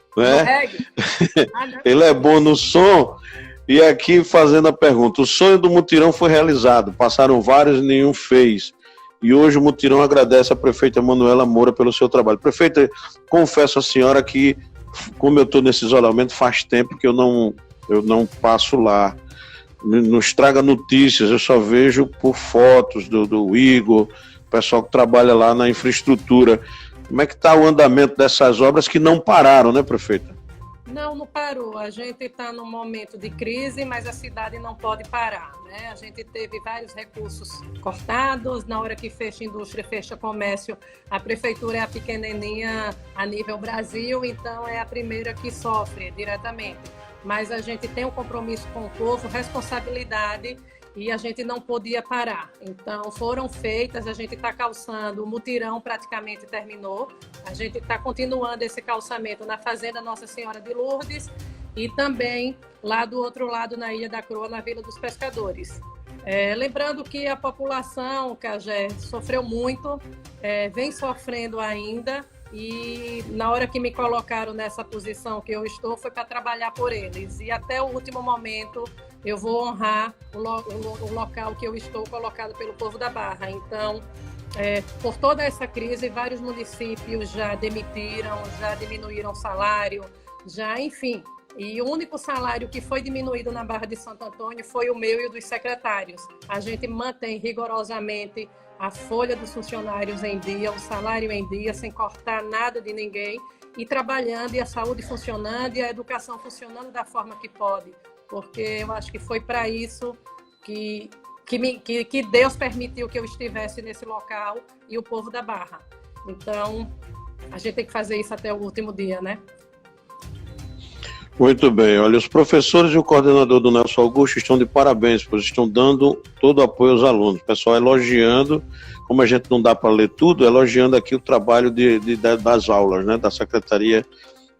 Ele é bom no som. E aqui fazendo a pergunta: o sonho do mutirão foi realizado, passaram vários e nenhum fez. E hoje o mutirão agradece a prefeita Manuela Moura pelo seu trabalho. Prefeita, confesso à senhora que, como eu estou nesse isolamento, faz tempo que eu não passo lá. Nos traga notícias, eu só vejo por fotos do Igor, o pessoal que trabalha lá na infraestrutura. Como é que está o andamento dessas obras que não pararam, né, prefeita? Não parou. A gente está num momento de crise, mas a cidade não pode parar, né? A gente teve vários recursos cortados. Na hora que fecha indústria, fecha comércio, a prefeitura é a pequenininha a nível Brasil, então é a primeira que sofre diretamente. Mas a gente tem um compromisso com o povo, responsabilidade, e a gente não podia parar. Então, foram feitas, a gente está calçando, o mutirão praticamente terminou, a gente está continuando esse calçamento na Fazenda Nossa Senhora de Lourdes e também lá do outro lado, na Ilha da Croa, na Vila dos Pescadores. Lembrando que a população, Cagé, sofreu muito, vem sofrendo ainda, e na hora que me colocaram nessa posição que eu estou, foi para trabalhar por eles. E até o último momento eu vou honrar o local que eu estou colocado pelo povo da Barra. Então, por toda essa crise, vários municípios já demitiram, já diminuíram o salário, enfim. E o único salário que foi diminuído na Barra de Santo Antônio foi o meu e o dos secretários. A gente mantém rigorosamente a folha dos funcionários em dia, o salário em dia, sem cortar nada de ninguém, e trabalhando, e a saúde funcionando, e a educação funcionando da forma que pode, porque eu acho que foi para isso que Deus permitiu que eu estivesse nesse local, e o povo da Barra. Então, a gente tem que fazer isso até o último dia, né? Muito bem. Olha, os professores e o coordenador do Nelson Augusto estão de parabéns, pois estão dando todo o apoio aos alunos. O pessoal elogiando, como a gente não dá para ler tudo, elogiando aqui o trabalho das aulas, né, da Secretaria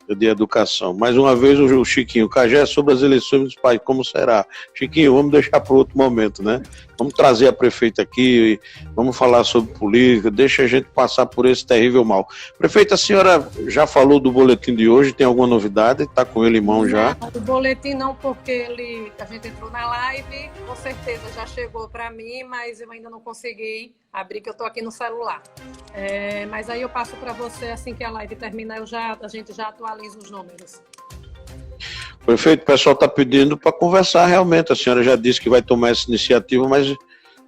de Educação. Mais uma vez o Chiquinho, Cagé, sobre as eleições municipais, como será? Chiquinho, vamos deixar para outro momento, né? Vamos trazer a prefeita aqui, vamos falar sobre política, deixa a gente passar por esse terrível mal. Prefeita, a senhora já falou do boletim de hoje, tem alguma novidade? Está com ele em mão já? Não, o boletim não, porque a gente entrou na live, com certeza já chegou para mim, mas eu ainda não consegui abrir, que eu estou aqui no celular. Mas aí eu passo para você, assim que a live terminar, a gente já atualiza os números. Prefeito, o pessoal está pedindo para conversar realmente. A senhora já disse que vai tomar essa iniciativa, mas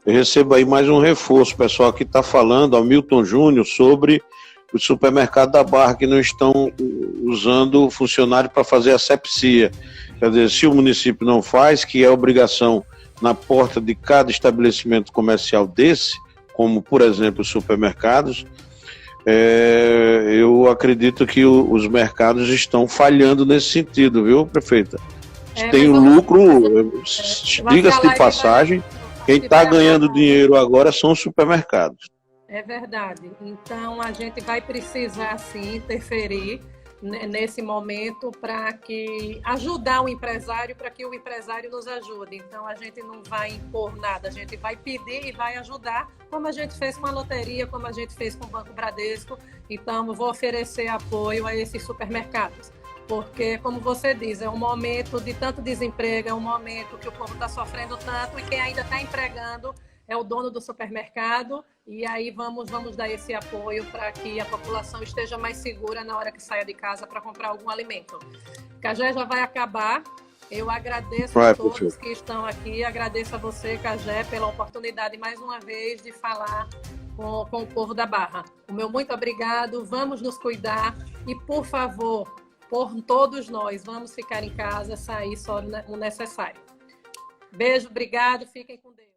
eu recebo aí mais um reforço. O pessoal aqui está falando, ao Milton Júnior, sobre o supermercado da Barra, que não estão usando funcionário para fazer asepsia. Quer dizer, se o município não faz, que é obrigação na porta de cada estabelecimento comercial desse, como, por exemplo, os supermercados, eu acredito que os mercados estão falhando nesse sentido, viu, prefeita? Tem o lucro, diga-se de passagem, quem está ganhando dinheiro agora são os supermercados. É verdade. Então, a gente vai precisar, sim, interferir nesse momento para que ajudar o empresário, para que o empresário nos ajude. Então, a gente não vai impor nada, a gente vai pedir e vai ajudar, como a gente fez com a loteria, como a gente fez com o Banco Bradesco. Então, eu vou oferecer apoio a esses supermercados. Porque, como você diz, é um momento de tanto desemprego, é um momento que o povo está sofrendo tanto e quem ainda está empregando é o dono do supermercado, e aí vamos dar esse apoio para que a população esteja mais segura na hora que saia de casa para comprar algum alimento. Cajé já vai acabar. Eu agradeço a todos que estão aqui, agradeço a você, Cajé, pela oportunidade mais uma vez de falar com o povo da Barra. O meu muito obrigado, vamos nos cuidar e, por favor, por todos nós, vamos ficar em casa, sair só o necessário. Beijo, obrigado, fiquem com Deus.